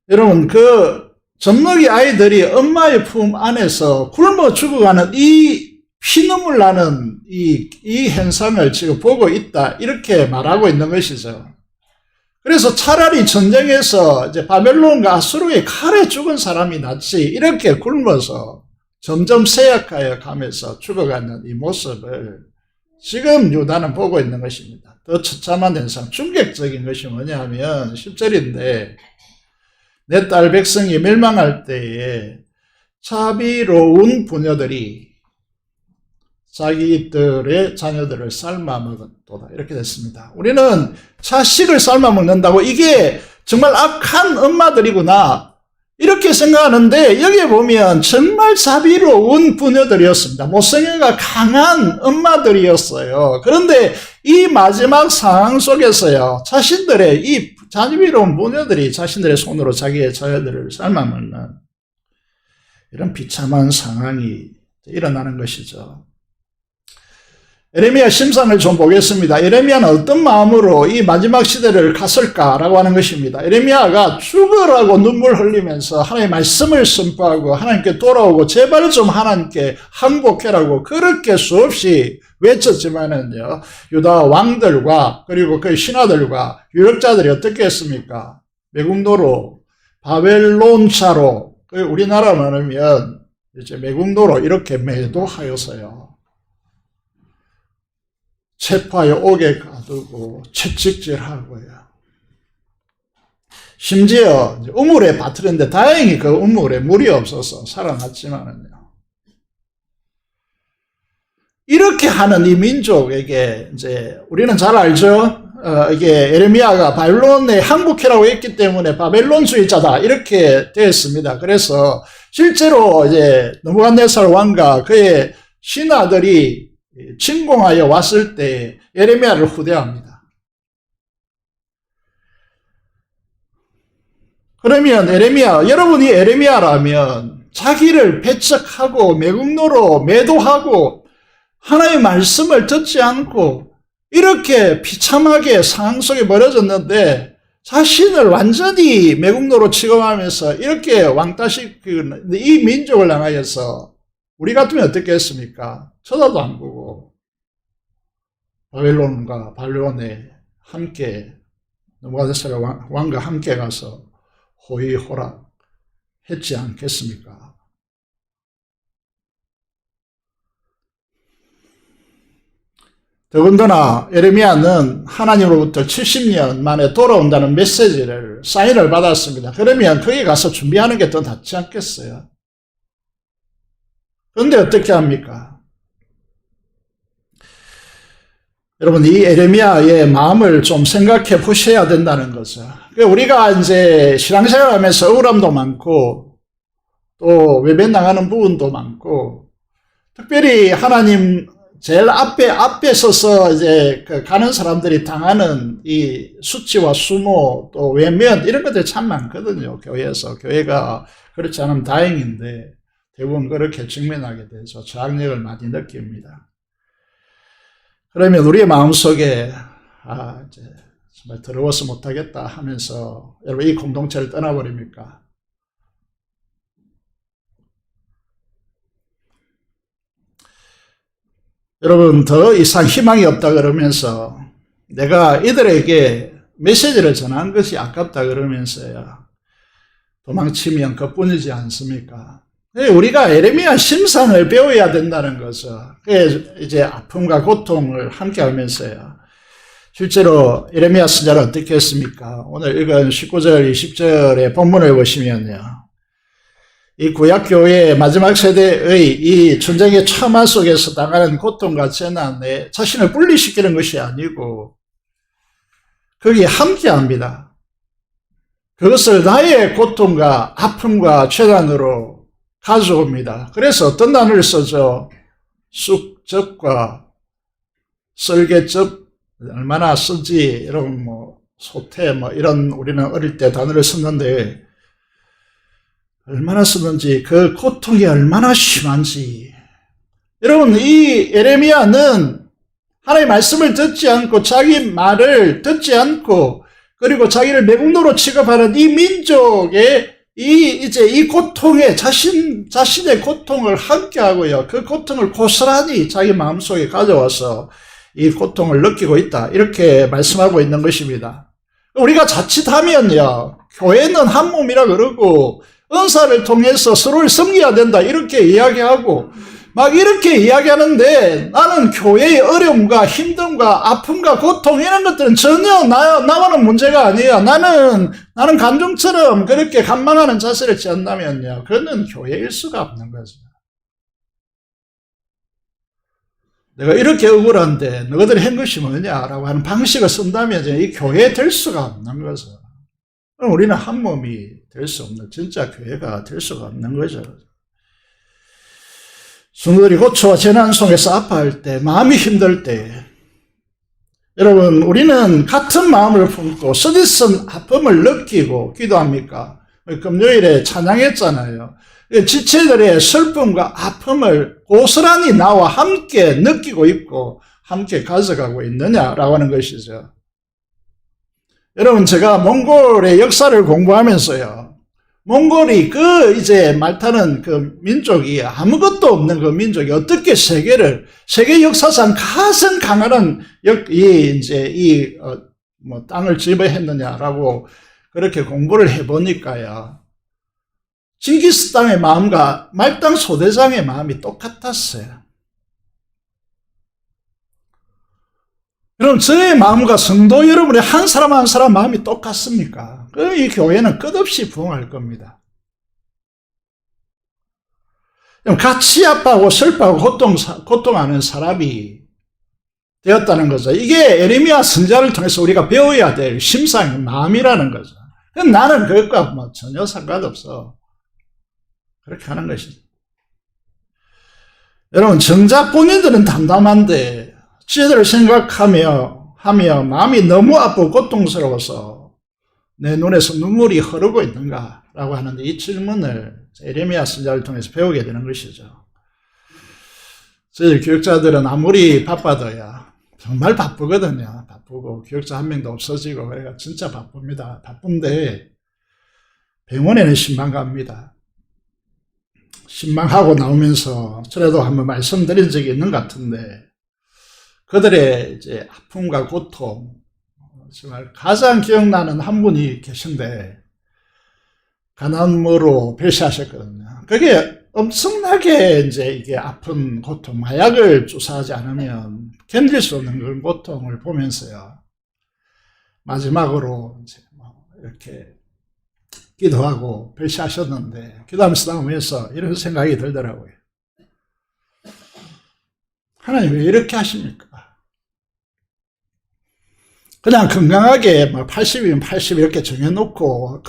여러분, 그 젖먹이 아이들이 엄마의 품 안에서 굶어 죽어가는 이 피눈물 나는 이 현상을 지금 보고 있다, 이렇게 말하고 있는 것이죠. 그래서 차라리 전쟁에서 이제 바벨론과 아수르의 칼에 죽은 사람이 낫지, 이렇게 굶어서 점점 쇠약하여 가면서 죽어가는 이 모습을 지금 유다는 보고 있는 것입니다. 더 처참한 현상, 충격적인 것이 뭐냐면 10절인데, 내 딸 백성이 멸망할 때에 자비로운 부녀들이 자기들의 자녀들을 삶아 먹었도다, 이렇게 됐습니다. 우리는 자식을 삶아 먹는다고 이게 정말 악한 엄마들이구나, 이렇게 생각하는데, 여기에 보면 정말 자비로운 부녀들이었습니다. 모성애가 강한 엄마들이었어요. 그런데 이 마지막 상황 속에서요, 자신들의 이 자비로운 부녀들이 자신들의 손으로 자기의 자녀들을 삶아먹는 이런 비참한 상황이 일어나는 것이죠. 에레미야 심상을 좀 보겠습니다. 에레미야는 어떤 마음으로 이 마지막 시대를 갔을까라고 하는 것입니다. 에레미야가 죽으라고 눈물 흘리면서 하나님의 말씀을 선포하고 하나님께 돌아오고 제발 좀 하나님께 항복해라고 그렇게 수없이 외쳤지만은요, 유다 왕들과 그리고 그 신하들과 유력자들이 어떻게 했습니까? 매국노로, 바벨론차로, 우리나라 말하면 이제 매국노로 이렇게 매도하여서요, 체포하여 옥에 가두고 채찍질하고요. 심지어 우물에 빠뜨렸는데 다행히 그 우물에 물이 없어서 살아났지만은요. 이렇게 하는 이 민족에게 이제 우리는 잘 알죠. 이게 에레미야가 바벨론에 항복해라고 했기 때문에 바벨론주의자다 이렇게 되었습니다. 그래서 실제로 이제 느부갓네살 왕과 그의 신하들이 침공하여 왔을 때 에레미야를 후대합니다. 그러면 에레미야, 여러분이 에레미야라면 자기를 배척하고 매국노로 매도하고 하나님의 말씀을 듣지 않고 이렇게 비참하게 상황 속에 버려졌는데 자신을 완전히 매국노로 취급하면서 이렇게 왕따시키는 이 민족을 향하여서 우리 같으면 어떻게 했습니까? 쳐다도 안 보고 바벨론과 바벨론에 함께 느부갓네살 왕과 함께 가서 호의호락 했지 않겠습니까? 더군다나 에레미야는 하나님으로부터 70년 만에 돌아온다는 메시지를 사인을 받았습니다. 그러면 거기 가서 준비하는 게 더 낫지 않겠어요? 그런데 어떻게 합니까? 여러분, 이 에레미야의 마음을 좀 생각해 보셔야 된다는 거죠. 우리가 이제 신앙생활 하면서 억울함도 많고, 또 외면당하는 부분도 많고, 특별히 하나님 제일 앞에 서서 이제 가는 사람들이 당하는 이 수치와 수모, 또 외면, 이런 것들이 참 많거든요, 교회에서. 교회가 그렇지 않으면 다행인데, 대부분 그렇게 직면하게 돼서 저항력을 많이 느낍니다. 그러면 우리의 마음속에 이제 정말 더러워서 못하겠다 하면서 여러분 이 공동체를 떠나버립니까? 여러분 더 이상 희망이 없다 그러면서 내가 이들에게 메시지를 전한 것이 아깝다 그러면서요 도망치면 그뿐이지 않습니까? 우리가 에레미야 심상을 배워야 된다는 거죠. 이제 아픔과 고통을 함께 하면서요. 실제로 에레미야 선지자는 어떻게 했습니까? 오늘 읽은 19절, 20절의 본문을 보시면요. 이 구약교회의 마지막 세대의 이 전쟁의 참화 속에서 당하는 고통과 재난에 자신을 분리시키는 것이 아니고 거기에 함께 합니다. 그것을 나의 고통과 아픔과 재난으로 가져옵니다. 그래서 어떤 단어를 써죠? 쑥즙과 썰개즙, 얼마나 쓰지, 여러분 소태, 이런 우리는 어릴 때 단어를 썼는데, 얼마나 쓰는지, 그 고통이 얼마나 심한지. 여러분, 이 에레미야는 하나님의 말씀을 듣지 않고, 자기 말을 듣지 않고, 그리고 자기를 매국노로 취급하는 이 민족의 이 고통에 자신의 고통을 함께 하고요. 그 고통을 고스란히 자기 마음속에 가져와서 이 고통을 느끼고 있다. 이렇게 말씀하고 있는 것입니다. 우리가 자칫하면요. 교회는 한 몸이라 그러고 은사를 통해서 서로를 섬겨야 된다. 이렇게 이야기하고 막 이렇게 이야기하는데 나는 교회의 어려움과 힘듦과 아픔과 고통 이런 것들은 전혀 나와는 문제가 아니에요. 나는 간중처럼 그렇게 간망하는 자세를 취한다면요. 그거는 교회일 수가 없는 거죠. 내가 이렇게 억울한데 너희들이 한 것이 뭐냐라고 하는 방식을 쓴다면 이 교회 될 수가 없는 거죠. 그럼 우리는 한 몸이 될 수 없는 진짜 교회가 될 수가 없는 거죠. 성도들이 고초와 재난 속에서 아파할 때, 마음이 힘들 때, 여러분, 우리는 같은 마음을 품고 쓰디쓴 아픔을 느끼고 기도합니까? 금요일에 찬양했잖아요. 지체들의 슬픔과 아픔을 고스란히 나와 함께 느끼고 있고, 함께 가져가고 있느냐라고 하는 것이죠. 여러분, 제가 몽골의 역사를 공부하면서요, 몽골이 이제 말타는 그 민족이 아무것도 없는 그 민족이 어떻게 세계 역사상 가장 강한 땅을 지배했느냐라고 그렇게 공부를 해보니까요, 징기스칸의 마음과 말당 소대장의 마음이 똑같았어요. 그럼 저의 마음과 성도 여러분의 한 사람 한 사람 마음이 똑같습니까? 그럼 이 교회는 끝없이 부흥할 겁니다. 같이 아파하고 슬퍼하고 고통하는 사람이 되었다는 거죠. 이게 에레미야 선지자를 통해서 우리가 배워야 될 심상의 마음이라는 거죠. 나는 그것과 전혀 상관없어. 그렇게 하는 것이죠. 여러분, 정작 본인들은 담담한데 지혜들을 생각하며 마음이 너무 아프고 고통스러워서 내 눈에서 눈물이 흐르고 있는가라고 하는데, 이 질문을 에레미야 선지자를 통해서 배우게 되는 것이죠. 저희 교육자들은 아무리 바빠도야 정말 바쁘거든요. 바쁘고 교육자 한 명도 없어지고 그래가 진짜 바쁩니다. 바쁜데 병원에는 신방 갑니다. 신방하고 나오면서 전에도 한번 말씀드린 적이 있는 것 같은데, 그들의 이제 아픔과 고통, 정말 가장 기억나는 한 분이 계신데 가난으로 별세하셨거든요. 그게 엄청나게 이제 이게 아픈 고통, 마약을 주사하지 않으면 견딜 수 없는 그런 고통을 보면서요, 마지막으로 이제 이렇게 기도하고 별세하셨는데, 기도하면서 나오면서 이런 생각이 들더라고요. 하나님 왜 이렇게 하십니까? 그냥 건강하게 80이면 80 이렇게 정해놓고,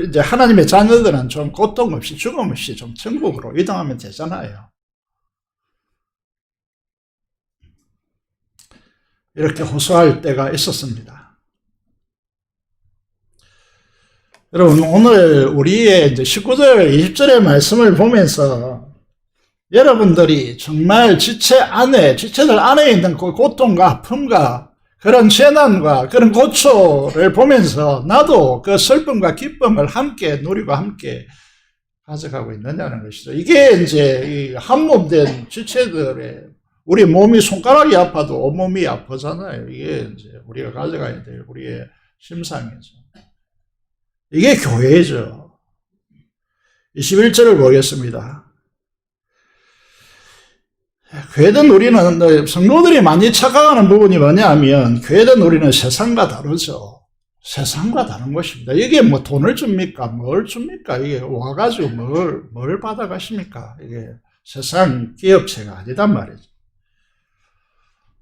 이제 하나님의 자녀들은 좀 고통 없이 죽음 없이 좀 천국으로 이동하면 되잖아요. 이렇게 호소할 때가 있었습니다. 여러분, 오늘 우리의 이제 19절, 20절의 말씀을 보면서 여러분들이 정말 지체들 안에 있는 그 고통과 아픔과 그런 재난과 그런 고초를 보면서 나도 그 슬픔과 기쁨을 함께 누리고 함께 가져가고 있느냐는 것이죠. 이게 이제 이 한몸된 지체들의, 우리 몸이 손가락이 아파도 온몸이 아프잖아요. 이게 이제 우리가 가져가야 될 우리의 심상이죠. 이게 교회죠. 21절을 보겠습니다. 교회든 우리는, 성도들이 많이 착각하는 부분이 뭐냐면, 교회든 우리는 세상과 다르죠. 세상과 다른 것입니다. 이게 돈을 줍니까? 뭘 줍니까? 이게 와가지고 뭘 받아가십니까? 이게 세상 기업체가 아니단 말이죠.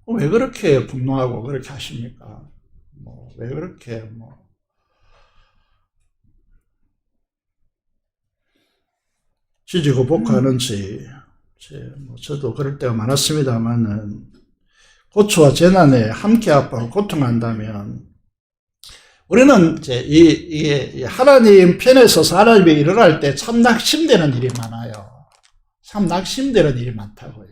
왜 그렇게 분노하고 그렇게 하십니까? 왜 그렇게 지지고 볶아하는지, 저도 그럴 때가 많았습니다만은, 고초와 재난에 함께 아파하고 고통한다면, 우리는 이제 이 하나님 편에 서서 하나님이 일어날 때 참 낙심되는 일이 많아요. 참 낙심되는 일이 많다고요.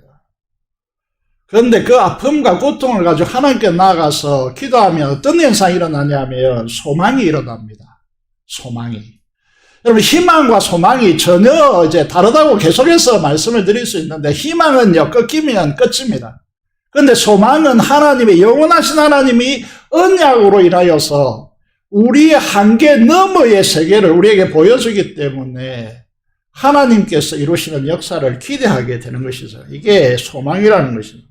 그런데 그 아픔과 고통을 가지고 하나님께 나아가서 기도하면 어떤 현상이 일어나냐면 소망이 일어납니다. 소망이. 여러분, 희망과 소망이 전혀 이제 다르다고 계속해서 말씀을 드릴 수 있는데, 희망은요, 꺾이면 끝입니다. 그런데 소망은 하나님의, 영원하신 하나님이 언약으로 인하여서 우리의 한계 너머의 세계를 우리에게 보여주기 때문에 하나님께서 이루시는 역사를 기대하게 되는 것이죠. 이게 소망이라는 것입니다.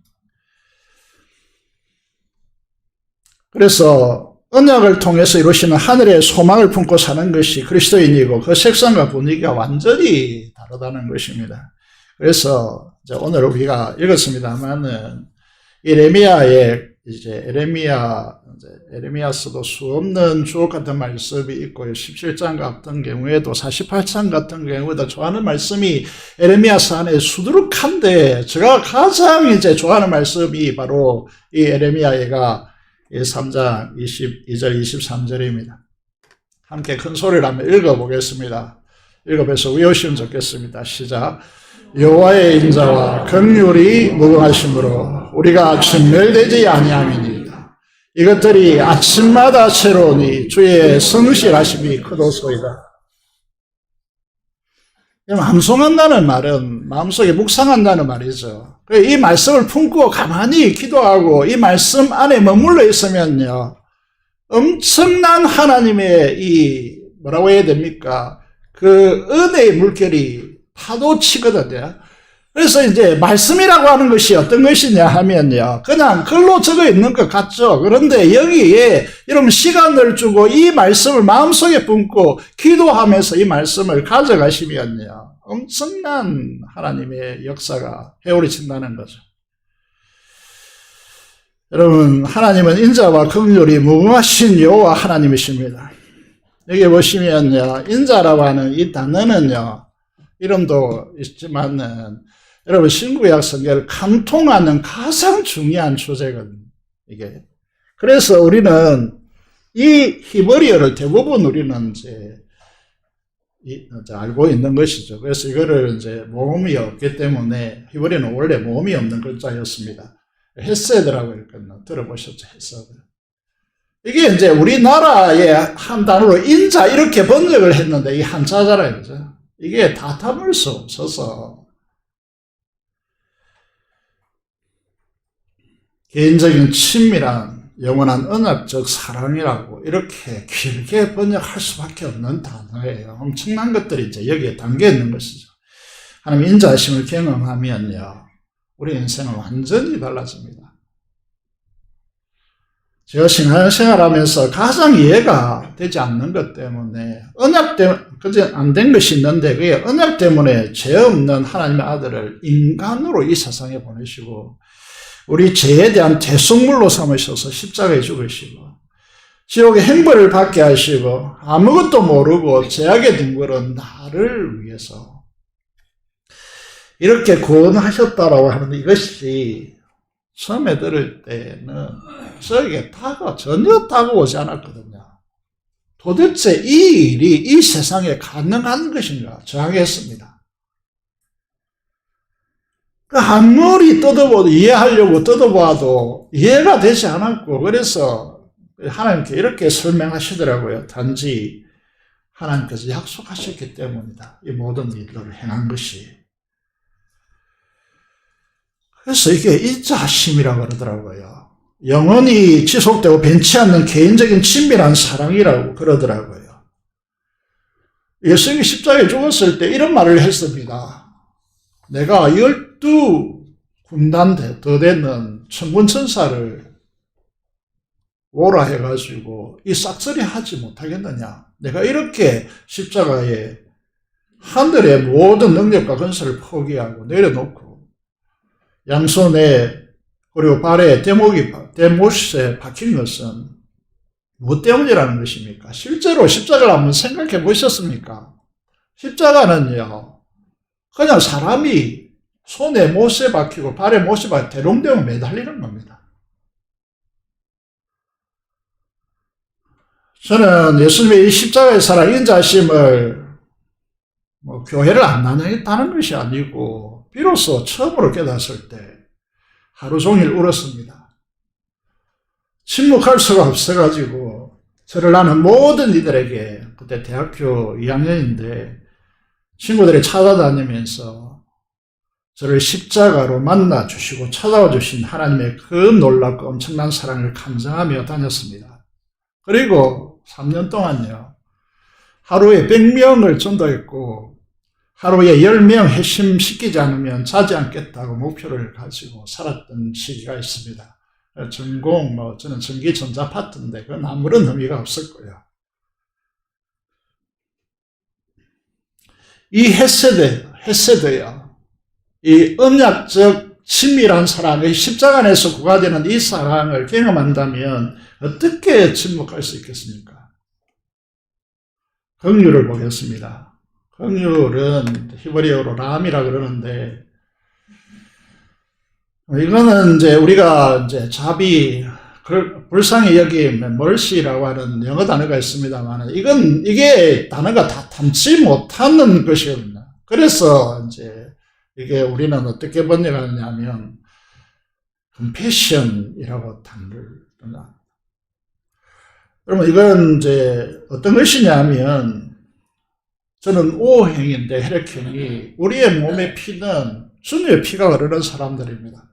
그래서 언약을 통해서 이루시는 하늘의 소망을 품고 사는 것이 그리스도인이고, 그 색상과 분위기가 완전히 다르다는 것입니다. 그래서 이제 오늘 우리가 읽었습니다만은 에레미야서도 수 없는 주옥 같은 말씀이 있고요. 17장 같은 경우에도 48장 같은 경우에도 좋아하는 말씀이 에레미야서 안에 수두룩한데, 제가 가장 이제 좋아하는 말씀이 바로 이 에레미야가 3장 22절 23절입니다. 함께 큰 소리를 한번 읽어보겠습니다. 읽어보면서 외우시면 좋겠습니다. 시작. 여호와의 인자와 긍휼이 무궁하심으로 우리가 진멸되지 아니함이니이다. 이것들이 아침마다 새로우니 주의 성실하심이 크도소이다. 함송한다는 말은 마음속에 묵상한다는 말이죠. 이 말씀을 품고 가만히 기도하고 이 말씀 안에 머물러 있으면요, 엄청난 하나님의 이 뭐라고 해야 됩니까? 그 은혜의 물결이 파도치거든요. 그래서 이제 말씀이라고 하는 것이 어떤 것이냐 하면요, 그냥 글로 적어 있는 것 같죠. 그런데 여기에 이런 시간을 주고 이 말씀을 마음속에 품고 기도하면서 이 말씀을 가져가시면요, 엄청난 하나님의 역사가 회오리친다는 거죠. 여러분, 하나님은 인자와 긍휼이 무궁하신 여호와 하나님이십니다. 여기 보시면요, 인자라고 하는 이 단어는요, 이름도 있지만은 여러분, 신구약 성경을 관통하는 가장 중요한 주제거든요, 이게. 그래서 우리는 이 히브리어를 대부분 우리는 이제 알고 있는 것이죠. 그래서 이거를 이제 모음이 없기 때문에, 히브리어는 원래 모음이 없는 글자였습니다. 헤세드라고 했거든요. 들어보셨죠? 헤세드. 이게 이제 우리나라의 한 단어로 인자 이렇게 번역을 했는데 이 한자잖아요, 그죠? 이게 다 담을 수 없어서 개인적인 친밀한 영원한 언약적 사랑이라고 이렇게 길게 번역할 수밖에 없는 단어예요. 엄청난 것들이 이제 여기에 담겨 있는 것이죠. 하나님 인자하심을 경험하면요, 우리 인생은 완전히 달라집니다. 제가 신앙생활하면서 가장 이해가 되지 않는 것 때문에, 언약 때문에, 그저 안 된 것이 있는데, 그게 언약 때문에 죄 없는 하나님의 아들을 인간으로 이 세상에 보내시고, 우리 죄에 대한 대속물로 삼으셔서 십자가에 죽으시고, 지옥의 행벌을 받게 하시고, 아무것도 모르고 죄악에 뒹굴은 나를 위해서 이렇게 구원하셨다라고 하는데, 이것이 처음에 들을 때는 저에게 전혀 다가오지 않았거든요. 도대체 이 일이 이 세상에 가능한 것인가 저항했습니다. 아무리 이해하려고 뜯어봐도 이해가 되지 않았고, 그래서 하나님께 이렇게 설명하시더라고요. 단지 하나님께서 약속하셨기 때문이다, 이 모든 일들을 행한 것이. 그래서 이게 인자하심이라고 그러더라고요. 영원히 지속되고 변치 않는 개인적인 친밀한 사랑이라고 그러더라고요. 예수님이 십자가에 죽었을 때 이런 말을 했습니다. 내가 12군단 더 되는 천군 천사를 오라 해가지고 이 싹쓸이 하지 못하겠느냐. 내가 이렇게 십자가에 하늘의 모든 능력과 건설을 포기하고 내려놓고 양손에 그리고 발에 대못에 박힌 것은 무엇 때문이라는 것입니까? 실제로 십자가를 한번 생각해 보셨습니까? 십자가는요, 그냥 사람이 손에 못에 박히고 발에 못에 박히고 대롱대롱 매달리는 겁니다. 저는 예수님의 이 십자가의 사랑, 인자하심을 교회를 안 다녔다는 것이 아니고, 비로소 처음으로 깨닫을 때 하루 종일 울었습니다. 침묵할 수가 없어가지고 저를 아는 모든 이들에게, 그때 대학교 2학년인데 친구들이 찾아다니면서 저를 십자가로 만나주시고 찾아와 주신 하나님의 그 놀랍고 엄청난 사랑을 간증하며 다녔습니다. 그리고 3년 동안요, 하루에 100명을 전도했고 하루에 10명 회심시키지 않으면 자지 않겠다고 목표를 가지고 살았던 시기가 있습니다. 전공, 저는 전기전자 파트인데 그건 아무런 의미가 없었고요. 이 헤세드요, 이 언약적 친밀한 사랑의 십자가 안에서 구가되는 이 사랑을 경험한다면 어떻게 침묵할 수 있겠습니까? 긍휼을 보겠습니다. 긍휼은 히브리어로 람이라 그러는데, 이거는 이제 우리가 이제 자비, 불쌍히 여김, 멀시라고 하는 영어 단어가 있습니다만, 이게 단어가 다 담지 못하는 것이거든요. 그래서 이제 이게 우리는 어떻게 번역하느냐면 compassion이라고 단어를 씁니다. 그러면 이건 이제 어떤 것이냐면 저는 O형인데 혈액형이 우리의 몸의 피는 주님의 피가 흐르는 사람들입니다.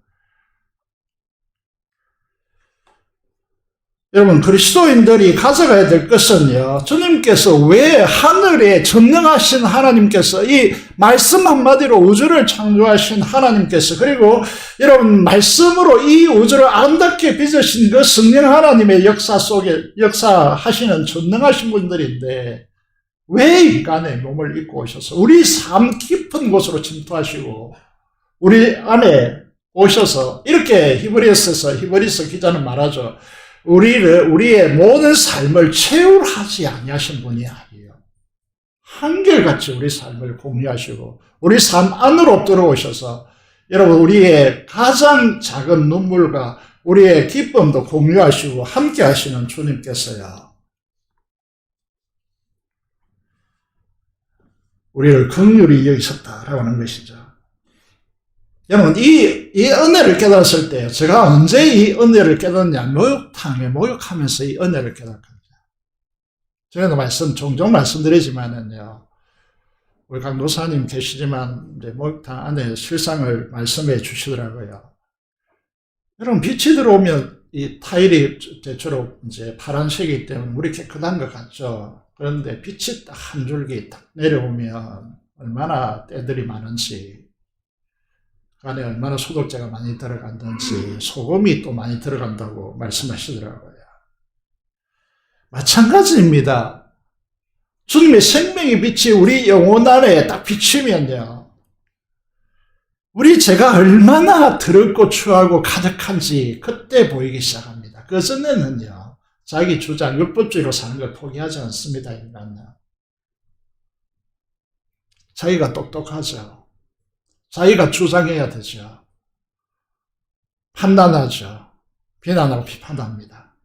여러분 그리스도인들이 가져가야 될 것은요, 주님께서 왜 하늘에 전능하신 하나님께서 이 말씀 한마디로 우주를 창조하신 하나님께서, 그리고 여러분 말씀으로 이 우주를 아름답게 빚으신 그 성령 하나님의 역사 속에 역사하시는 전능하신 분들인데 왜 인간의 몸을 입고 오셔서 우리 삶 깊은 곳으로 침투하시고 우리 안에 오셔서 이렇게 히브리서 기자는 말하죠. 우리의 모든 삶을 채울하지 아니하신 분이 아니에요. 한결같이 우리 삶을 공유하시고 우리 삶 안으로 들어오셔서 여러분 우리의 가장 작은 눈물과 우리의 기쁨도 공유하시고 함께 하시는 주님께서요, 우리를 긍휼히 여기셨다라고 하는 것이죠. 여러분, 이 은혜를 깨달았을 때, 제가 언제 이 은혜를 깨달았냐, 목욕탕에 목욕하면서 이 은혜를 깨달았거든요. 저희도 종종 말씀드리지만은요, 우리 강도사님 계시지만, 이제 목욕탕 안에 실상을 말씀해 주시더라고요. 여러분, 빛이 들어오면 이 타일이 대체로 이제 파란색이기 때문에 물이 깨끗한 것 같죠. 그런데 빛이 딱 한 줄기 딱 내려오면 얼마나 때들이 많은지, 안에 얼마나 소독제가 많이 들어간다든지 소금이 또 많이 들어간다고 말씀하시더라고요. 마찬가지입니다. 주님의 생명의 빛이 우리 영혼 안에 딱 비치면요, 제가 얼마나 더럽고 추하고 가득한지 그때 보이기 시작합니다. 그 전에는요, 자기 주장, 율법주의로 사는 걸 포기하지 않습니다. 인간은 자기가 똑똑하죠. 자기가 주장해야 되죠. 판단하죠. 비난하고 비판합니다.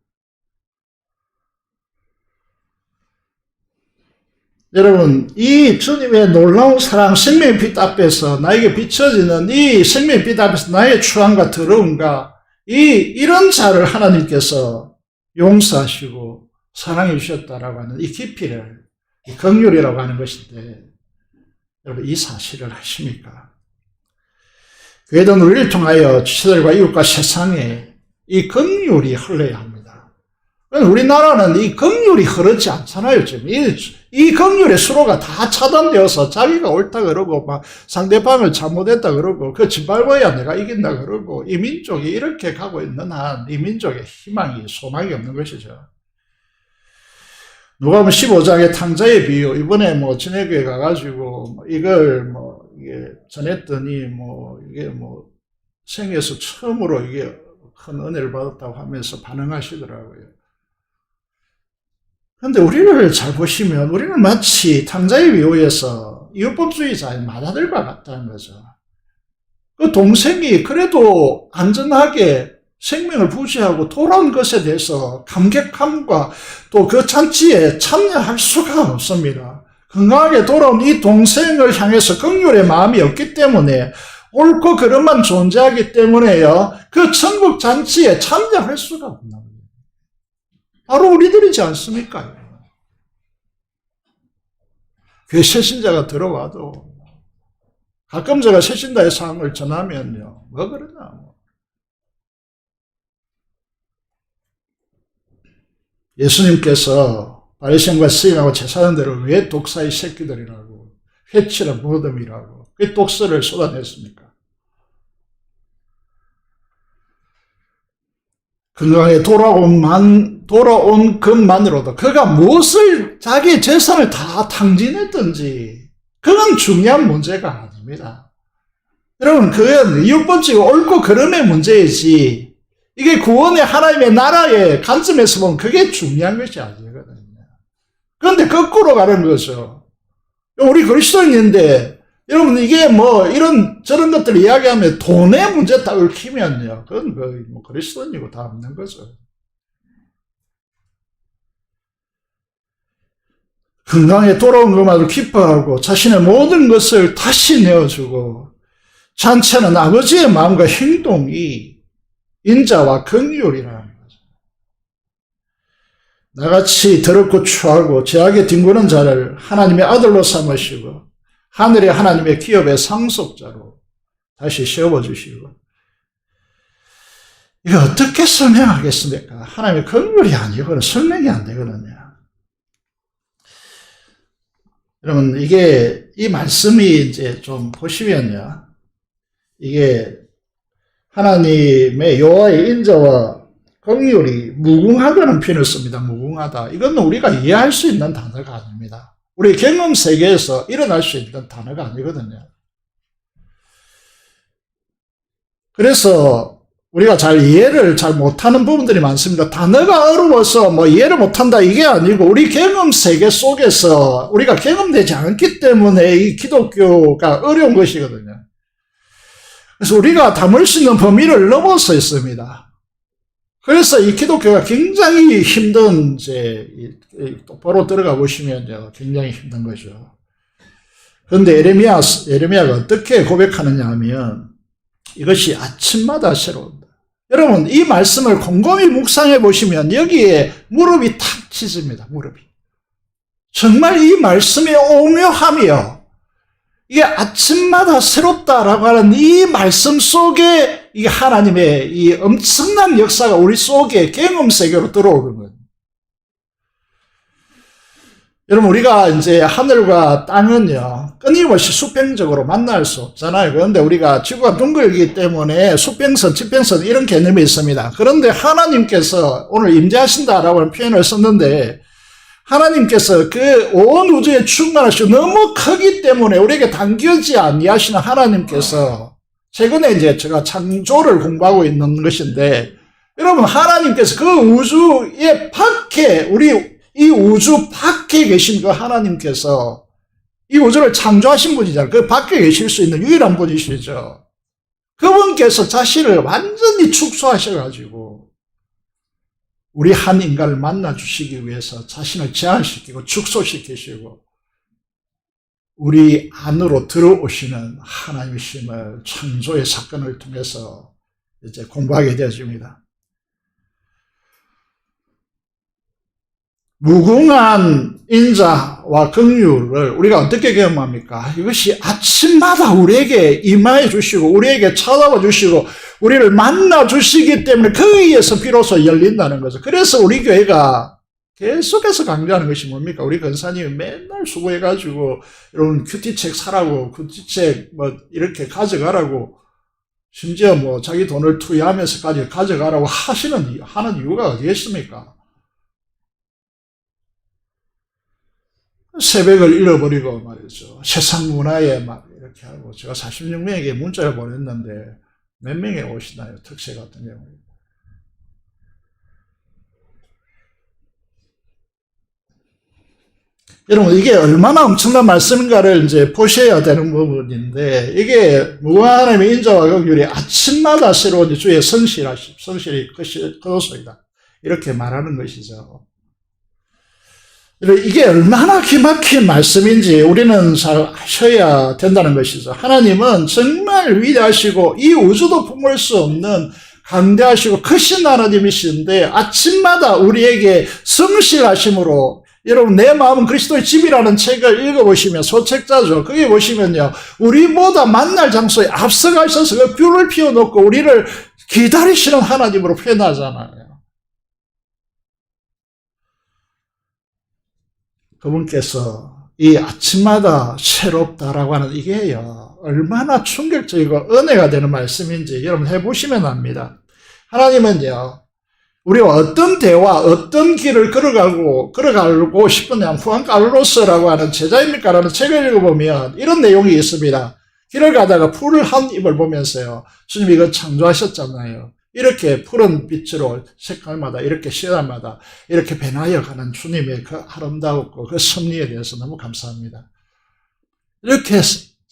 여러분, 이 주님의 놀라운 사랑, 생명의 빛 앞에서 나에게 비춰지는 이 생명의 빛 앞에서 나의 추함과 더러움과 이런 자를 하나님께서 용서하시고 사랑해 주셨다라고 하는 이 깊이를, 이 긍휼이라고 하는 것인데, 여러분 이 사실을 아십니까? 교회는 우리를 통하여 지체들과 이웃과 세상에 이 긍휼이 흘러야 합니다. 우리나라는 이 긍휼이 흐르지 않잖아요. 지금 이 긍휼의 수로가 다 차단되어서 자기가 옳다 그러고 막 상대방을 잘못했다 그러고 그 짓밟아야 내가 이긴다 그러고, 이 민족이 이렇게 가고 있는 한 이 민족의 희망이, 소망이 없는 것이죠. 누가복음 15장의 탕자의 비유, 이번에 진해교회 가가지고 이걸 이게 전했더니 이게 생애에서 처음으로 이게 큰 은혜를 받았다고 하면서 반응하시더라고요. 그런데 우리를 잘 보시면 우리는 마치 탕자의 비유에서 이율법주의자의 맏아들과 같다는 거죠. 그 동생이 그래도 안전하게 생명을 부지하고 돌아온 것에 대해서 감격함과 또 그 잔치에 참여할 수가 없습니다. 건강하게 돌아온 이 동생을 향해서 긍휼의 마음이 없기 때문에, 옳고 그름만 존재하기 때문에요, 그 천국 잔치에 참여할 수가 없나 봐요. 바로 우리들이지 않습니까? 교회 새신자가 들어와도 가끔 제가 새신자의 상황을 전하면요, 뭐 그러나 예수님께서 바리새인과 서기관하고 제사장들을 왜 독사의 새끼들이라고, 회치라 무덤이라고 그 독설을 쏟아냈습니까? 건강에 돌아온 것만으로도 그가 무엇을, 자기 재산을 다 탕진했든지 그건 중요한 문제가 아닙니다. 여러분, 그건 율법주의 옳고 그름의 문제이지, 이게 구원의 하나님의 나라의 관점에서 보면 그게 중요한 것이 아니거든요. 그런데 거꾸로 가는 거죠. 우리 그리스도인인데, 여러분 이게 이런 저런 것들을 이야기하면 돈의 문제 딱 얽히면요, 그건 그리스도인이고 다 없는 거죠. 건강에 돌아온 것만으로 기뻐하고 자신의 모든 것을 다시 내어주고, 잔치는 아버지의 마음과 행동이 인자와 긍휼이라는 거죠. 나같이 더럽고 추하고 죄악에 뒹구는 자를 하나님의 아들로 삼으시고 하늘의 하나님의 기업의 상속자로 다시 세워주시고, 이거 어떻게 설명하겠습니까? 하나님의 긍휼이 아니고는 설명이 안 되거든요. 여러분, 이 말씀이 이제 좀 보시면요, 이게 하나님의 여호와의 인자와 긍휼이 무궁하다는 표현을 씁니다. 무궁하다. 이건 우리가 이해할 수 있는 단어가 아닙니다. 우리 경험 세계에서 일어날 수 있는 단어가 아니거든요. 그래서 우리가 이해를 잘 못하는 부분들이 많습니다. 단어가 어려워서 이해를 못한다 이게 아니고, 우리 경험 세계 속에서 우리가 경험되지 않기 때문에 이 기독교가 어려운 것이거든요. 그래서 우리가 담을 수 있는 범위를 넘어서 있습니다. 그래서 이 기독교가 굉장히 힘든, 똑바로 들어가 보시면요, 굉장히 힘든 거죠. 그런데 에레미야가 어떻게 고백하느냐 하면, 이것이 아침마다 새로운다. 여러분, 이 말씀을 곰곰이 묵상해 보시면 여기에 무릎이 탁 치집니다. 무릎이. 정말 이 말씀의 오묘함이요, 이게 아침마다 새롭다라고 하는 이 말씀 속에 이 하나님의 이 엄청난 역사가 우리 속에 경험 세계로 들어오는 거예요. 여러분, 우리가 이제 하늘과 땅은요, 끊임없이 수평적으로 만날 수 없잖아요. 그런데 우리가 지구가 둥글기 때문에 수평선, 지평선 이런 개념이 있습니다. 그런데 하나님께서 오늘 임재하신다라고 하는 표현을 썼는데, 하나님께서 그 온 우주에 충만하시고 너무 크기 때문에 우리에게 당겨지지 아니하시는 하나님께서, 최근에 이제 제가 창조를 공부하고 있는 것인데, 여러분, 하나님께서 그 우주의 밖에, 이 우주 밖에 계신 그 하나님께서 이 우주를 창조하신 분이잖아요. 그 밖에 계실 수 있는 유일한 분이시죠. 그분께서 자신을 완전히 축소하셔가지고 우리 한 인간을 만나주시기 위해서 자신을 제한시키고 축소시키시고 우리 안으로 들어오시는 하나님이심을 창조의 사건을 통해서 이제 공부하게 되어집니다. 무궁한 인자와 긍휼을 우리가 어떻게 경험합니까? 이것이 아침마다 우리에게 임하여 주시고 우리에게 찾아와 주시고 우리를 만나 주시기 때문에 그에 의해서 비로소 열린다는 거죠. 그래서 우리 교회가 계속해서 강조하는 것이 뭡니까? 우리 권사님이 맨날 수고해가지고 여러분 큐티책 사라고, 큐티책 이렇게 가져가라고, 심지어 자기 돈을 투여하면서까지 가져가라고 하는 이유가 어디에 있습니까? 새벽을 잃어버리고 말이죠. 세상 문화에 막 이렇게 하고, 제가 46명에게 문자를 보냈는데 몇 명이 오시나요? 특세 같은 경우에. 여러분, 이게 얼마나 엄청난 말씀인가를 이제 보셔야 되는 부분인데, 이게 무궁한 하나님의 인자와 긍휼이 아침마다 새로운 주의 성실이 그것이다. 이렇게 말하는 것이죠. 이게 얼마나 기막힌 말씀인지 우리는 잘 아셔야 된다는 것이죠. 하나님은 정말 위대하시고 이 우주도 품을 수 없는 강대하시고 크신 하나님이신데, 아침마다 우리에게 성실하심으로, 여러분 내 마음은 그리스도의 집이라는 책을 읽어보시면, 소책자죠. 거기 보시면요, 우리보다 만날 장소에 앞서가셔서 그 뷰를 피워놓고 우리를 기다리시는 하나님으로 표현하잖아요. 그분께서 이 아침마다 새롭다라고 하는 이게요, 얼마나 충격적이고 은혜가 되는 말씀인지 여러분 해보시면 압니다. 하나님은요, 우리와 어떤 대화, 어떤 길을 걸어가고 싶으냐, 후안 카를로스라고 하는 제자입니까? 라는 책을 읽어보면 이런 내용이 있습니다. 길을 가다가 풀을 한 잎을 보면서요, 주님 이거 창조하셨잖아요. 이렇게 푸른 빛으로 색깔마다, 이렇게 시간마다 이렇게 변하여 가는 주님의 그 아름다웠고 그 섭리에 대해서 너무 감사합니다. 이렇게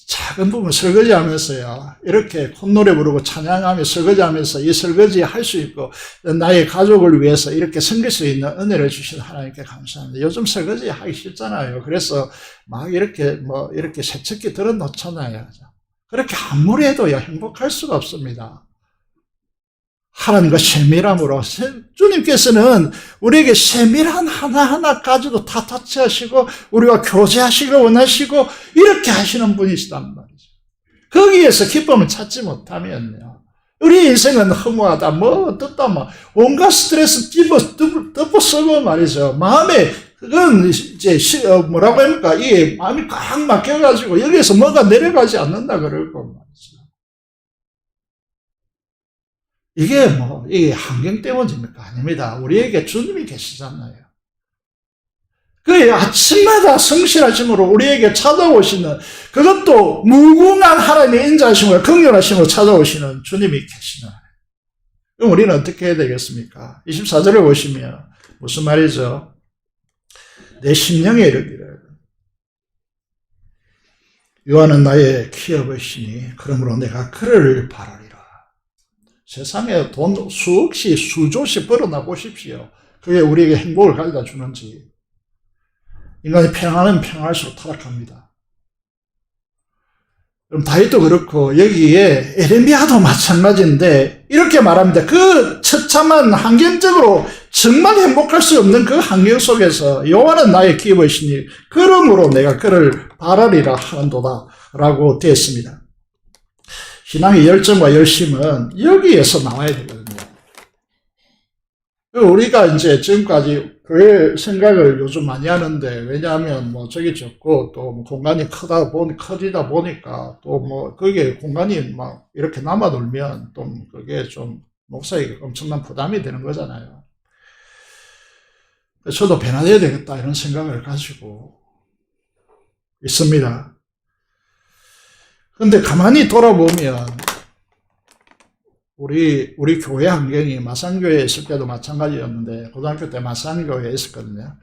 작은 부분 설거지하면서요, 이렇게 콧노래 부르고 찬양하며 설거지하면서 이 설거지 할 수 있고 나의 가족을 위해서 이렇게 섬길 수 있는 은혜를 주신 하나님께 감사합니다. 요즘 설거지 하기 싫잖아요. 그래서 막 이렇게 세척기 들어놓잖아요. 그렇게 아무리 해도요, 행복할 수가 없습니다. 하나님과 세밀함으로, 주님께서는 우리에게 세밀한 하나하나까지도 다 터치하시고, 우리와 교제하시고 원하시고, 이렇게 하시는 분이시단 말이죠. 거기에서 기쁨을 찾지 못하면요, 우리 인생은 허무하다, 어떻다, 온갖 스트레스 덮어 쓰고 말이죠. 마음에, 그건 이제, 뭐라고 합니까? 이게 마음이 꽉 막혀가지고, 여기에서 뭐가 내려가지 않는다, 그러고 말이죠. 이게 환경 때문입니까? 아닙니다. 우리에게 주님이 계시잖아요. 그 아침마다 성실하심으로 우리에게 찾아오시는, 그것도 무궁한 하나님의 인자하심으로, 긍휼하심으로 찾아오시는 주님이 계시잖아요. 그럼 우리는 어떻게 해야 되겠습니까? 24절을 보시면 무슨 말이죠? 내 심령에 이르기를 여호와는 나의 기업이시니 그러므로 내가 그를 바라리라. 세상에 돈 수억씩 수조씩 벌어나 보십시오. 그게 우리에게 행복을 가져다 주는지. 인간이 평안하면 평안할수록 타락합니다. 그럼 다윗도 그렇고 여기에 에레미야도 마찬가지인데 이렇게 말합니다. 그 처참한 환경적으로 정말 행복할 수 없는 그 환경 속에서 여호와는 나의 기업이시니 그러므로 내가 그를 바라리라 하는도다 라고 되어 있습니다. 신앙의 열정과 열심은 여기에서 나와야 되거든요. 우리가 이제 지금까지 교회 생각을 요즘 많이 하는데, 왜냐하면 저기 적고 또 공간이 커지다 보니까 또 그게 공간이 막 이렇게 남아돌면 또 그게 좀 목사에게 엄청난 부담이 되는 거잖아요. 저도 변화해야 되겠다 이런 생각을 가지고 있습니다. 근데 가만히 돌아보면 우리 교회 환경이 마산교회에 있을 때도 마찬가지였는데, 고등학교 때 마산교회에 있었거든요.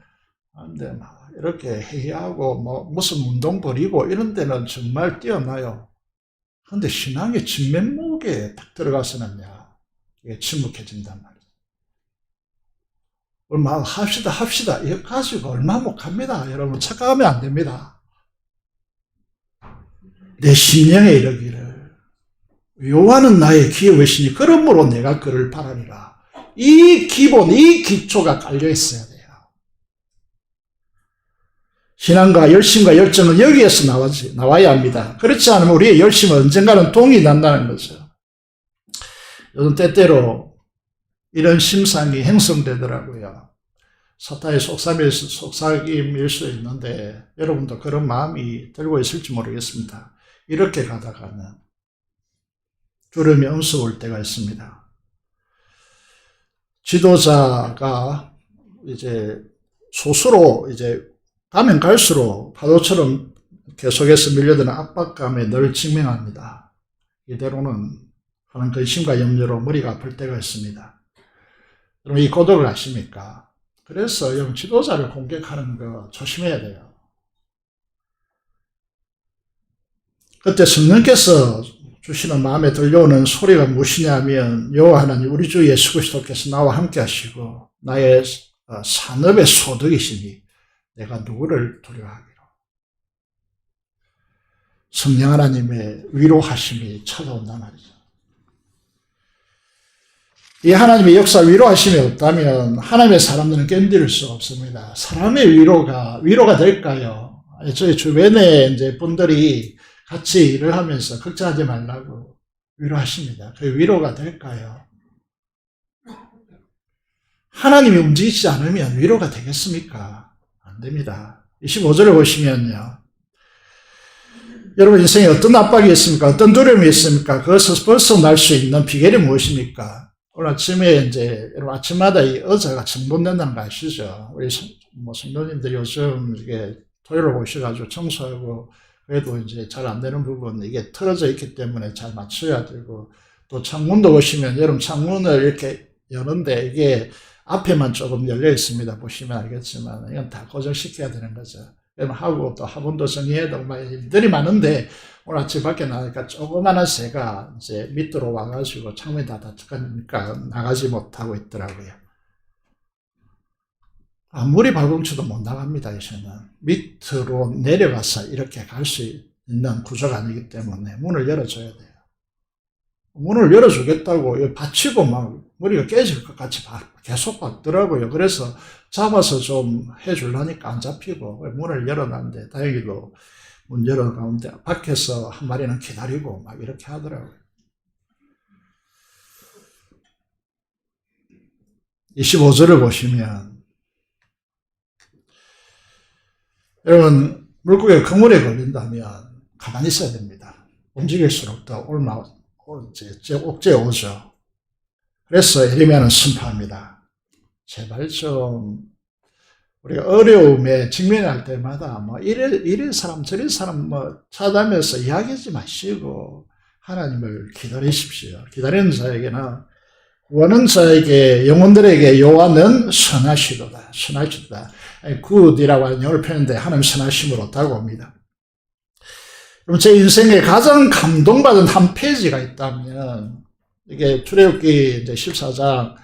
근데 막 이렇게 회의하고 무슨 운동 벌이고 이런 데는 정말 뛰어나요. 근데 신앙의 진면목에 딱 들어가서는요, 이게 침묵해진단 말이에요. 막 합시다. 이거 가지고 얼마 못 갑니다. 여러분 착각하면 안 됩니다. 내 심령에 이르기를 여호와는 나의 기업이시니 그러므로 내가 그를 바라리라. 이 기본, 이 기초가 깔려 있어야 돼요. 신앙과 열심과 열정은 여기에서 나와야 합니다. 그렇지 않으면 우리의 열심은 언젠가는 동이 난다는 거죠. 요즘 때때로 이런 심상이 형성되더라고요. 사탄의 속삭임일 수 있는데 여러분도 그런 마음이 들고 있을지 모르겠습니다. 이렇게 가다가는 주름이 엄습할 때가 있습니다. 지도자가 이제 소수로 가면 갈수록 파도처럼 계속해서 밀려드는 압박감에 늘 직면합니다. 이대로는 하는 근심과 염려로 머리가 아플 때가 있습니다. 여러분 이 고독을 아십니까? 그래서 여러분 지도자를 공격하는 거 조심해야 돼요. 그때 성령께서 주시는 마음에 들려오는 소리가 무엇이냐면 여호와 하나님 우리 주 예수 그리스도께서 나와 함께 하시고 나의 산업의 소득이시니 내가 누구를 두려워하기로. 성령 하나님의 위로하심이 찾아온단 말이죠. 이 하나님의 역사 위로하심이 없다면 하나님의 사람들은 견딜 수 없습니다. 사람의 위로가 될까요? 저희 주변에 이제 분들이 같이 일을 하면서 걱정하지 말라고 위로하십니다. 그 위로가 될까요? 하나님이 움직이지 않으면 위로가 되겠습니까? 안 됩니다. 25절을 보시면요. 여러분 인생에 어떤 압박이 있습니까? 어떤 두려움이 있습니까? 그것을 벗어날 수 있는 비결이 무엇입니까? 오늘 아침에 여러분 아침마다 이 의자가 정돈된다는 거 아시죠? 우리 성도님들이 요즘 이게 토요일 오셔가지고 청소하고 그래도 잘 안 되는 부분, 이게 틀어져 있기 때문에 잘 맞춰야 되고, 또 창문도 보시면, 여러분 창문을 이렇게 여는데, 이게 앞에만 조금 열려 있습니다. 보시면 알겠지만, 이건 다 고정시켜야 되는 거죠. 하고, 또 화분도 정리해도 막 일들이 많은데, 오늘 아침 밖에 나가니까 조그마한 새가 이제 밑으로 와가지고 창문이 다 닫히니까 나가지 못하고 있더라고요. 아무리 발꿈치도 못 나갑니다, 이제는. 밑으로 내려가서 이렇게 갈 수 있는 구조가 아니기 때문에 문을 열어줘야 돼요. 문을 열어주겠다고 받치고 막 머리가 깨질 것 같이 계속 받더라고요. 그래서 잡아서 좀 해주려니까 안 잡히고 문을 열어놨는데 다행히도 문 열어가운데 밖에서 한 마리는 기다리고 막 이렇게 하더라고요. 25절을 보시면 여러분 물고기가 그물에 걸린다면 가만히 있어야 됩니다. 움직일수록 더 옥죄 오죠. 그래서 예레미야는 선포합니다. 제발 좀 우리가 어려움에 직면할 때마다 뭐 이런 사람 저런 사람 뭐 찾아다니면서 이야기하지 마시고 하나님을 기다리십시오. 기다리는 자에게는 구하는 자에게 영혼들에게 여호와는 선하시도다. 선하시도다. 굿이라고 하는 영어를 표현인데 하나님 선하심으로 다가옵니다. 그럼 제 인생에 가장 감동받은 한 페이지가 있다면 이게 출애굽기 이제 14장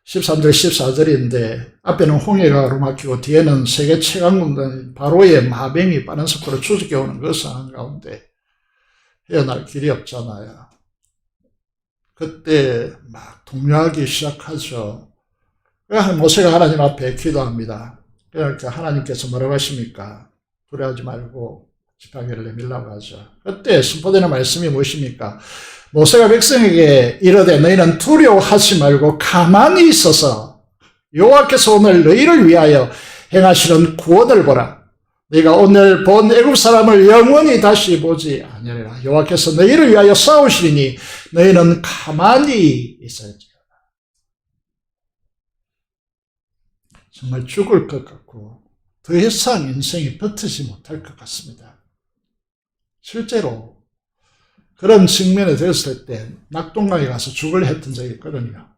13절 14절인데 앞에는 홍해가 가로막히고 뒤에는 세계 최강군단 바로의 마병이 빠른 속도로 추적해 오는 그 상황 가운데 헤어날 길이 없잖아요. 그때 막 동요하기 시작하죠. 모세가 하나님 앞에 기도합니다. 그러니까 하나님께서 뭐라고 하십니까? 두려워하지 말고 지팡이를 내밀라고 하죠. 그때 선포되는 말씀이 무엇입니까? 모세가 백성에게 이르되 너희는 두려워하지 말고 가만히 있어서 여호와께서 오늘 너희를 위하여 행하시는 구원을 보라. 네가 오늘 본 애굽 사람을 영원히 다시 보지 아니하리라. 여호와께서 너희를 위하여 싸우시리니 너희는 가만히 있어야지. 정말 죽을 것 같고 더 이상 인생이 버티지 못할 것 같습니다. 실제로 그런 측면에 들었을 때 낙동강에 가서 죽을 했던 적이 있거든요.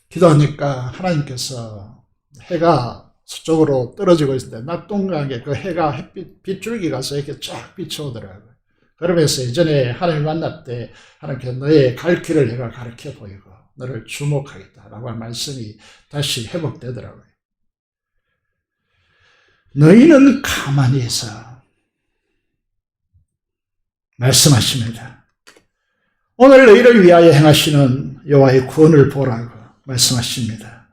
기도하니까 하나님께서 해가 서쪽으로 떨어지고 있을 때 낙동강에 그 해가 빗줄기 가서 이렇게 쫙 비춰오더라고요. 그러면서 예전에 하나님 만날 때 하나님께서 너의 갈 길을 내가 가르쳐 보이고 너를 주목하겠다라고 하는 말씀이 다시 회복되더라고요. 너희는 가만히 있어 말씀하십니다. 오늘 너희를 위하여 행하시는 여호와의 구원을 보라고 말씀하십니다.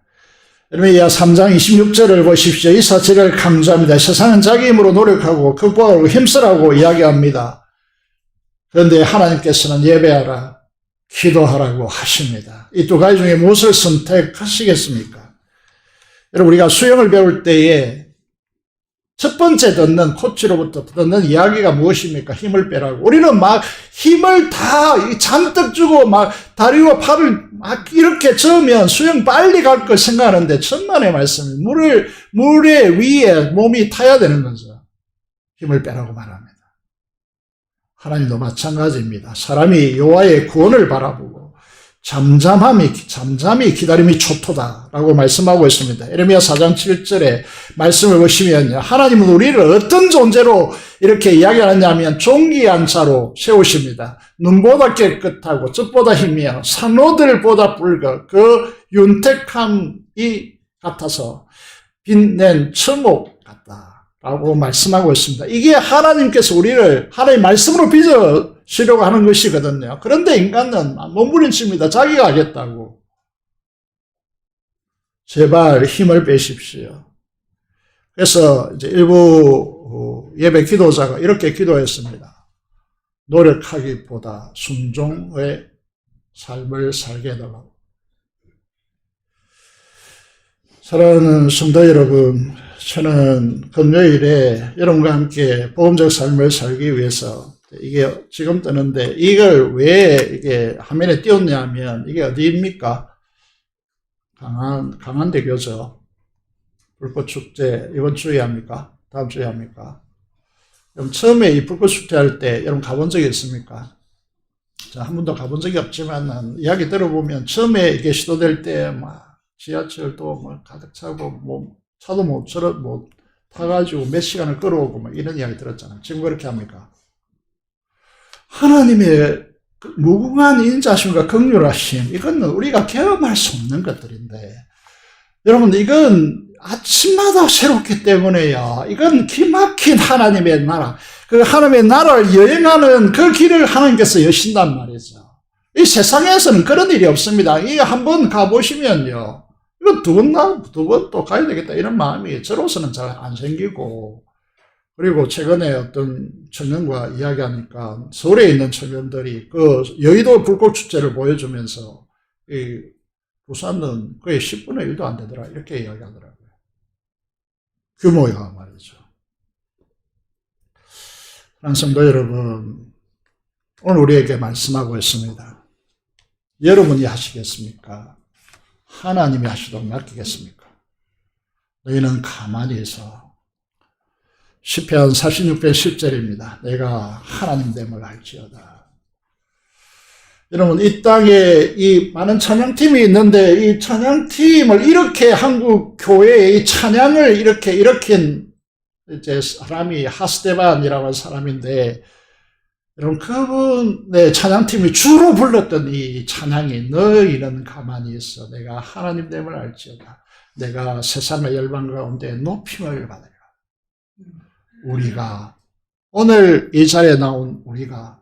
에레미야 3장 26절을 보십시오. 이 사실을 강조합니다. 세상은 자기 힘으로 노력하고 극복하고 힘쓰라고 이야기합니다. 그런데 하나님께서는 예배하라, 기도하라고 하십니다. 이 두 가지 중에 무엇을 선택하시겠습니까? 여러분, 우리가 수영을 배울 때에 첫 번째 듣는 코치로부터 듣는 이야기가 무엇입니까? 힘을 빼라고. 우리는 막 힘을 다 잔뜩 주고 막 다리와 팔을 막 이렇게 저으면 수영 빨리 갈 걸 생각하는데 천만의 말씀이 물에 위에 몸이 타야 되는 거죠. 힘을 빼라고 말합니다. 하나님도 마찬가지입니다. 사람이 여호와의 구원을 바라보고 잠잠히 기다림이 초토다라고 말씀하고 있습니다. 에레미야 4장 7절에 말씀을 보시면요. 하나님은 우리를 어떤 존재로 이렇게 이야기하느냐면 존귀한 자로 세우십니다. 눈보다 깨끗하고 젖보다 희미하고 산호들보다 붉어 그 윤택함이 같아서 빛낸 천목 같다라고 말씀하고 있습니다. 이게 하나님께서 우리를 하나님의 말씀으로 빚으시려고 하는 것이거든요. 그런데 인간은 몸부림칩니다. 자기가 하겠다고. 제발 힘을 빼십시오. 그래서 이제 일부 예배 기도자가 이렇게 기도했습니다. 노력하기보다 순종의 삶을 살게 해달라고. 사랑하는 성도 여러분, 저는 금요일에 여러분과 함께 복음적 삶을 살기 위해서 이게 지금 뜨는데 이걸 왜 이게 화면에 띄웠냐면 이게 어디입니까? 강한대교죠. 불꽃축제 이번 주에 합니까? 다음 주에 합니까? 여러분 처음에 이 불꽃축제 할 때 여러분 가본 적이 있습니까? 자, 한 번도 가본 적이 없지만 이야기 들어보면 처음에 이게 시도될 때 막 지하철도 뭐 가득 차고 뭐 차도 못 타가지고 몇 시간을 끌어오고 막 이런 이야기 들었잖아요. 지금 그렇게 합니까? 하나님의 무궁한 인자심과 긍휼하심 이건 우리가 경험할 수 없는 것들인데 여러분 이건 아침마다 새롭기 때문에요. 이건 기막힌 하나님의 나라. 그 하나님의 나라를 여행하는 그 길을 하나님께서 여신단 말이죠. 이 세상에서는 그런 일이 없습니다. 이 한번 가보시면요. 이거 두 번 또 가야 되겠다. 이런 마음이 저로서는 잘 안 생기고. 그리고 최근에 어떤 청년과 이야기하니까 서울에 있는 청년들이 그 여의도 불꽃축제를 보여주면서 이 부산은 거의 10분의 1도 안 되더라. 이렇게 이야기하더라고요. 규모가 말이죠. 사랑하는 성도 여러분, 오늘 우리에게 말씀하고 있습니다. 여러분이 하시겠습니까? 하나님이 하시도록 맡기겠습니까? 너희는 가만히 있어. 시편 46편 10절입니다. 내가 하나님 됨을 알지어다. 여러분, 이 땅에 이 많은 찬양팀이 있는데 이 찬양팀을 이렇게 한국 교회의 이 찬양을 이렇게 일으킨 이제 사람이 하스데반이라고 하는 사람인데, 여러분, 그분의 찬양팀이 주로 불렀던 이 찬양이 너희는 가만히 있어. 내가 하나님 됨을 알지어다. 내가 세상의 열방 가운데 높임을 받으리라. 우리가 오늘 이 자리에 나온 우리가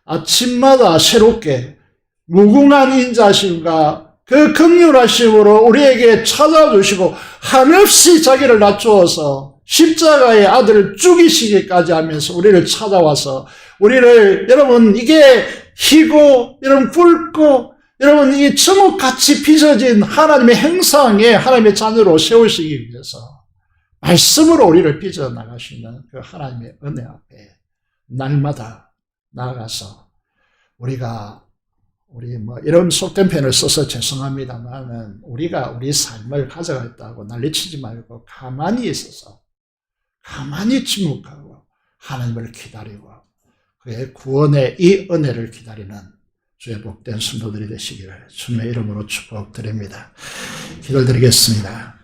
아침마다 새롭게 무궁한 인자심과 그 긍휼하심으로 우리에게 찾아주시고 한없이 자기를 낮추어서 십자가의 아들을 죽이시기까지 하면서 우리를 찾아와서 우리를, 여러분, 이게 희고 여러분 붉고 여러분 이 주먹같이 빚어진 하나님의 형상에 하나님의 자녀로 세우시기 위해서 말씀으로 우리를 빚어나가시는 그 하나님의 은혜 앞에 날마다 나아가서 우리 이런 속된 편을 써서 죄송합니다만은 우리가 우리 삶을 가져가겠다고 난리치지 말고 가만히 있어서 가만히 침묵하고 하나님을 기다리고 그의 구원의 이 은혜를 기다리는 주의 복된 성도들이 되시기를 주님의 이름으로 축복드립니다. 기도드리겠습니다.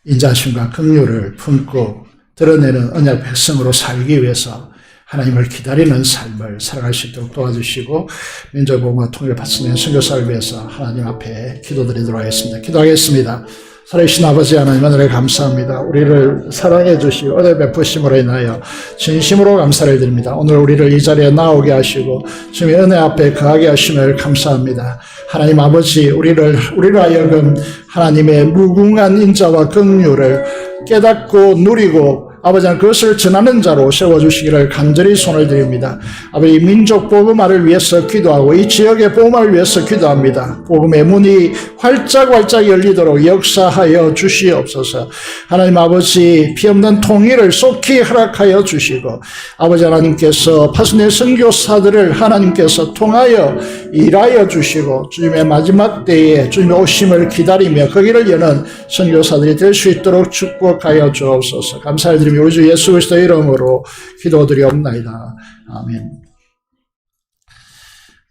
인자심과 긍휼을 품고 드러내는 언약 백성으로 살기 위해서 하나님을 기다리는 삶을 살아갈 수 있도록 도와주시고 민족복음과 통일을 받치는 선교사를 위해서 하나님 앞에 기도드리도록 하겠습니다. 기도하겠습니다. 살아계신 아버지 하나님 은혜를 감사합니다. 우리를 사랑해 주시고 은혜 베푸심으로 인하여 진심으로 감사를 드립니다. 오늘 우리를 이 자리에 나오게 하시고 주님의 은혜 앞에 거하게 하심을 감사합니다. 하나님 아버지 우리를 하여금 하나님의 무궁한 인자와 긍휼을 깨닫고 누리고 아버지 그것을 전하는 자로 세워주시기를 간절히 손을 드립니다. 아버지 민족 복음화를 위해서 기도하고 이 지역의 복음화를 위해서 기도합니다. 복음의 문이 활짝 열리도록 역사하여 주시옵소서. 하나님 아버지 피없는 통일을 속히 허락하여 주시고 아버지 하나님께서 파수의 선교사들을 하나님께서 통하여 일하여 주시고 주님의 마지막 때에 주님의 오심을 기다리며 거기를 여는 선교사들이 될 수 있도록 축복하여 주옵소서. 감사드립니다. 우리 주 예수 그리스도의 이름으로 기도드리옵나이다. 아멘.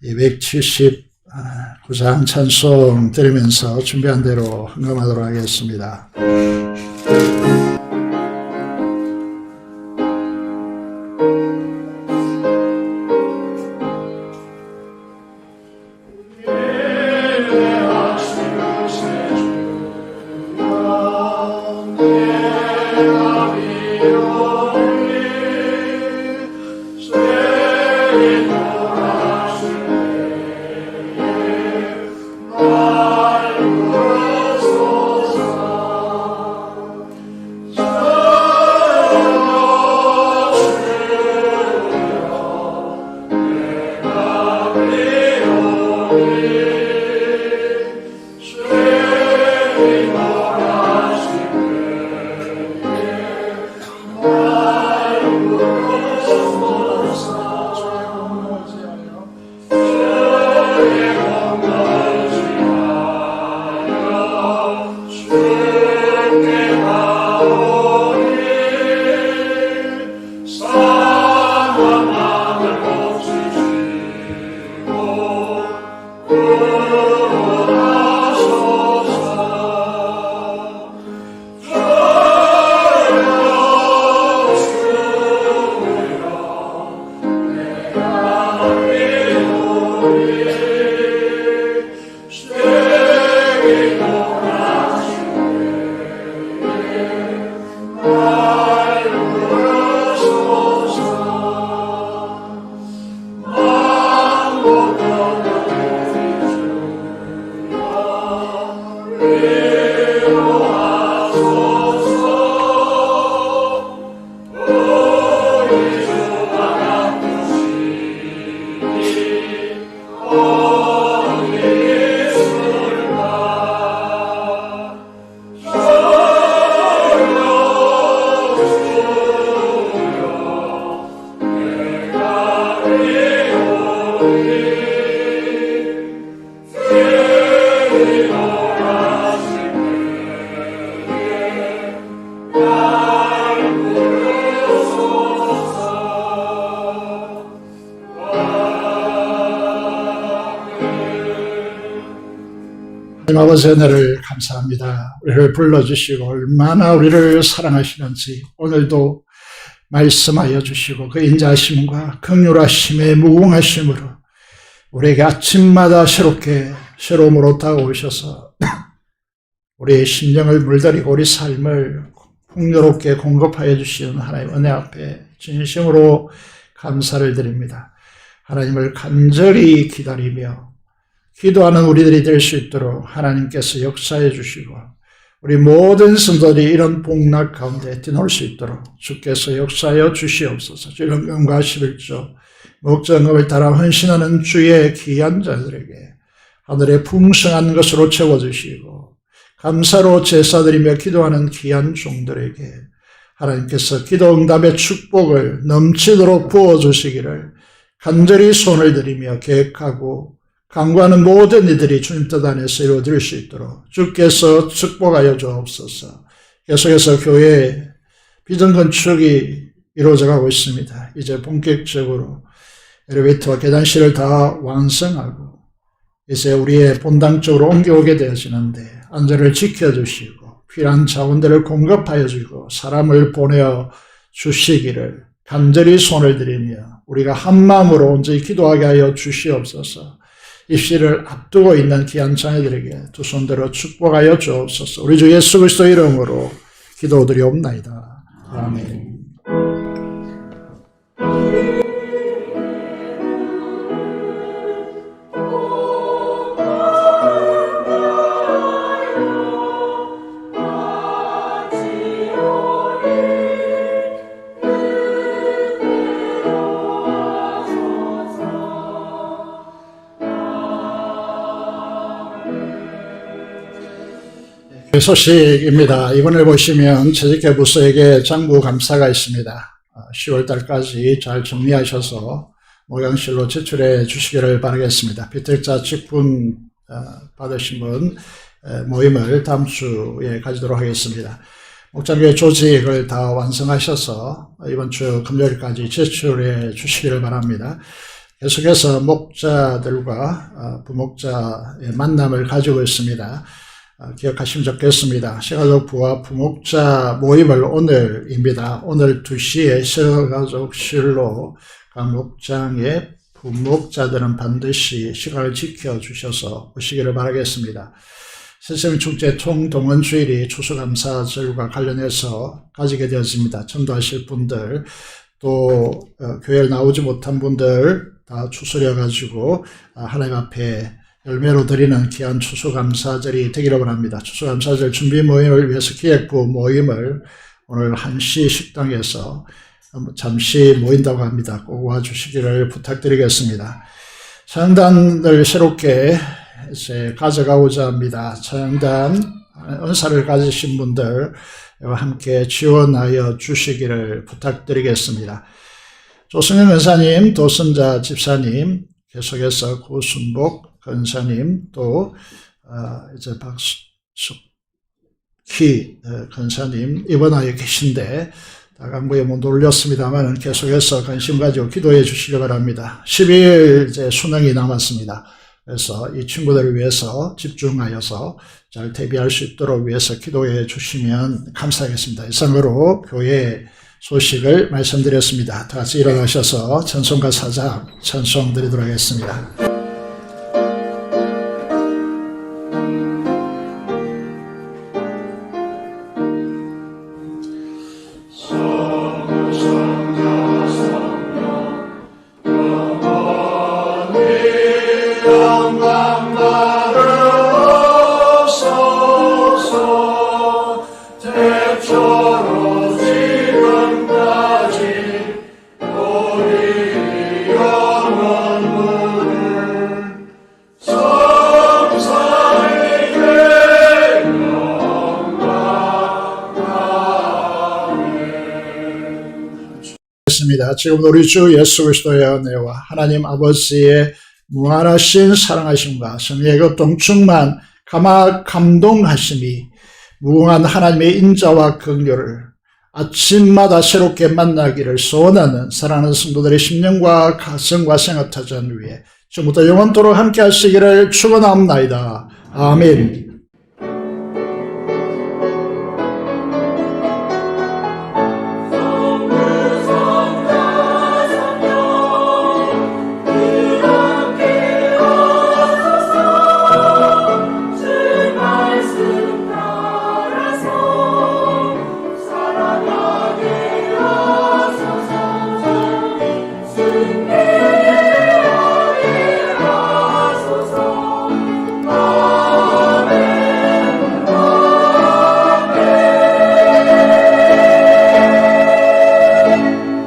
279장 찬송 들으면서 준비한 대로 헌금하도록 하겠습니다. 아버지 은혜를 감사합니다. 우리를 불러주시고 얼마나 우리를 사랑하시는지 오늘도 말씀하여 주시고 그 인자하심과 긍휼하심의 무궁하심으로 우리에게 아침마다 새로움으로 다가오셔서 우리의 심령을 물들이고 우리 삶을 풍요롭게 공급하여 주시는 하나님 은혜 앞에 진심으로 감사를 드립니다. 하나님을 간절히 기다리며 기도하는 우리들이 될 수 있도록 하나님께서 역사해 주시고 우리 모든 성도들이 이런 복락 가운데 뛰놀 수 있도록 주께서 역사하여 주시옵소서. 주영광과 11조 목전금을 따라 헌신하는 주의 귀한 자들에게 하늘의 풍성한 것으로 채워주시고 감사로 제사드리며 기도하는 귀한 종들에게 하나님께서 기도 응답의 축복을 넘치도록 부어주시기를 간절히 손을 들이며 계획하고 강구하는 모든 이들이 주님 뜻 안에서 이루어질 수 있도록 주께서 축복하여 주옵소서. 계속해서 교회 비전 건축이 이루어져 가고 있습니다. 이제 본격적으로 엘리베이터와 계단실을 다 완성하고 이제 우리의 본당 쪽으로 옮겨오게 되어지는데 안전을 지켜주시고 필요한 자원들을 공급하여 주고 사람을 보내어 주시기를 간절히 손을 들이며 우리가 한 마음으로 온전히 기도하게 하여 주시옵소서. 입시를 앞두고 있는 귀한 자녀들에게 두 손들어 축복하여 주옵소서. 우리 주 예수 그리스도 이름으로 기도드리옵나이다. 아멘. 소식입니다. 이번에 보시면 재직계부서에게 장부 감사가 있습니다. 10월 달까지 잘 정리하셔서 모양실로 제출해 주시기를 바라겠습니다. 비택자 직분 받으신 분 모임을 다음 주에 가지도록 하겠습니다. 목장교회 조직을 다 완성하셔서 이번 주 금요일까지 제출해 주시기를 바랍니다. 계속해서 목자들과 부목자의 만남을 가지고 있습니다. 기억하시면 좋겠습니다. 시가족 부와 부목자 모임을 오늘입니다. 오늘 2시에 시가족실로 각 목장의 부목자들은 반드시 시간을 지켜주셔서 오시기를 바라겠습니다. 새생명축제 총동원주일이 추수감사절과 관련해서 가지게 되었습니다. 전도하실 분들 또 교회를 나오지 못한 분들 다 추수려-가지고 하나님 앞에 열매로 드리는 귀한 추수감사절이 되기를 바랍니다. 추수감사절 준비 모임을 위해서 기획부 모임을 오늘 1시 식당에서 잠시 모인다고 합니다. 꼭 와주시기를 부탁드리겠습니다. 찬양단을 새롭게 이제 가져가고자 합니다. 찬양단 은사를 가지신 분들과 함께 지원하여 주시기를 부탁드리겠습니다. 조승현 은사님, 도선자 집사님, 계속해서 고순복 권사님, 또 이제 박숙희 권사님 입원하여 계신데 다강부에 못 올렸습니다만 계속해서 관심 가지고 기도해 주시기 바랍니다. 12일 이제 수능이 남았습니다. 그래서 이 친구들을 위해서 집중하여서 잘 대비할 수 있도록 위해서 기도해 주시면 감사하겠습니다. 이상으로 교회 소식을 말씀드렸습니다. 다 같이 일어나셔서 찬송가 사자 찬송 드리도록 하겠습니다. 지금 우리 주 예수 그리스도의 은혜와 하나님 아버지의 무한하신 사랑하심과 성령의 교통 충만 감동하심이 무궁한 하나님의 인자와 긍휼을 아침마다 새롭게 만나기를 소원하는 사랑하는 성도들의 심령과 가슴과 생각타전 위에 지금부터 영원토록 함께 하시기를 축원합니다. 아멘.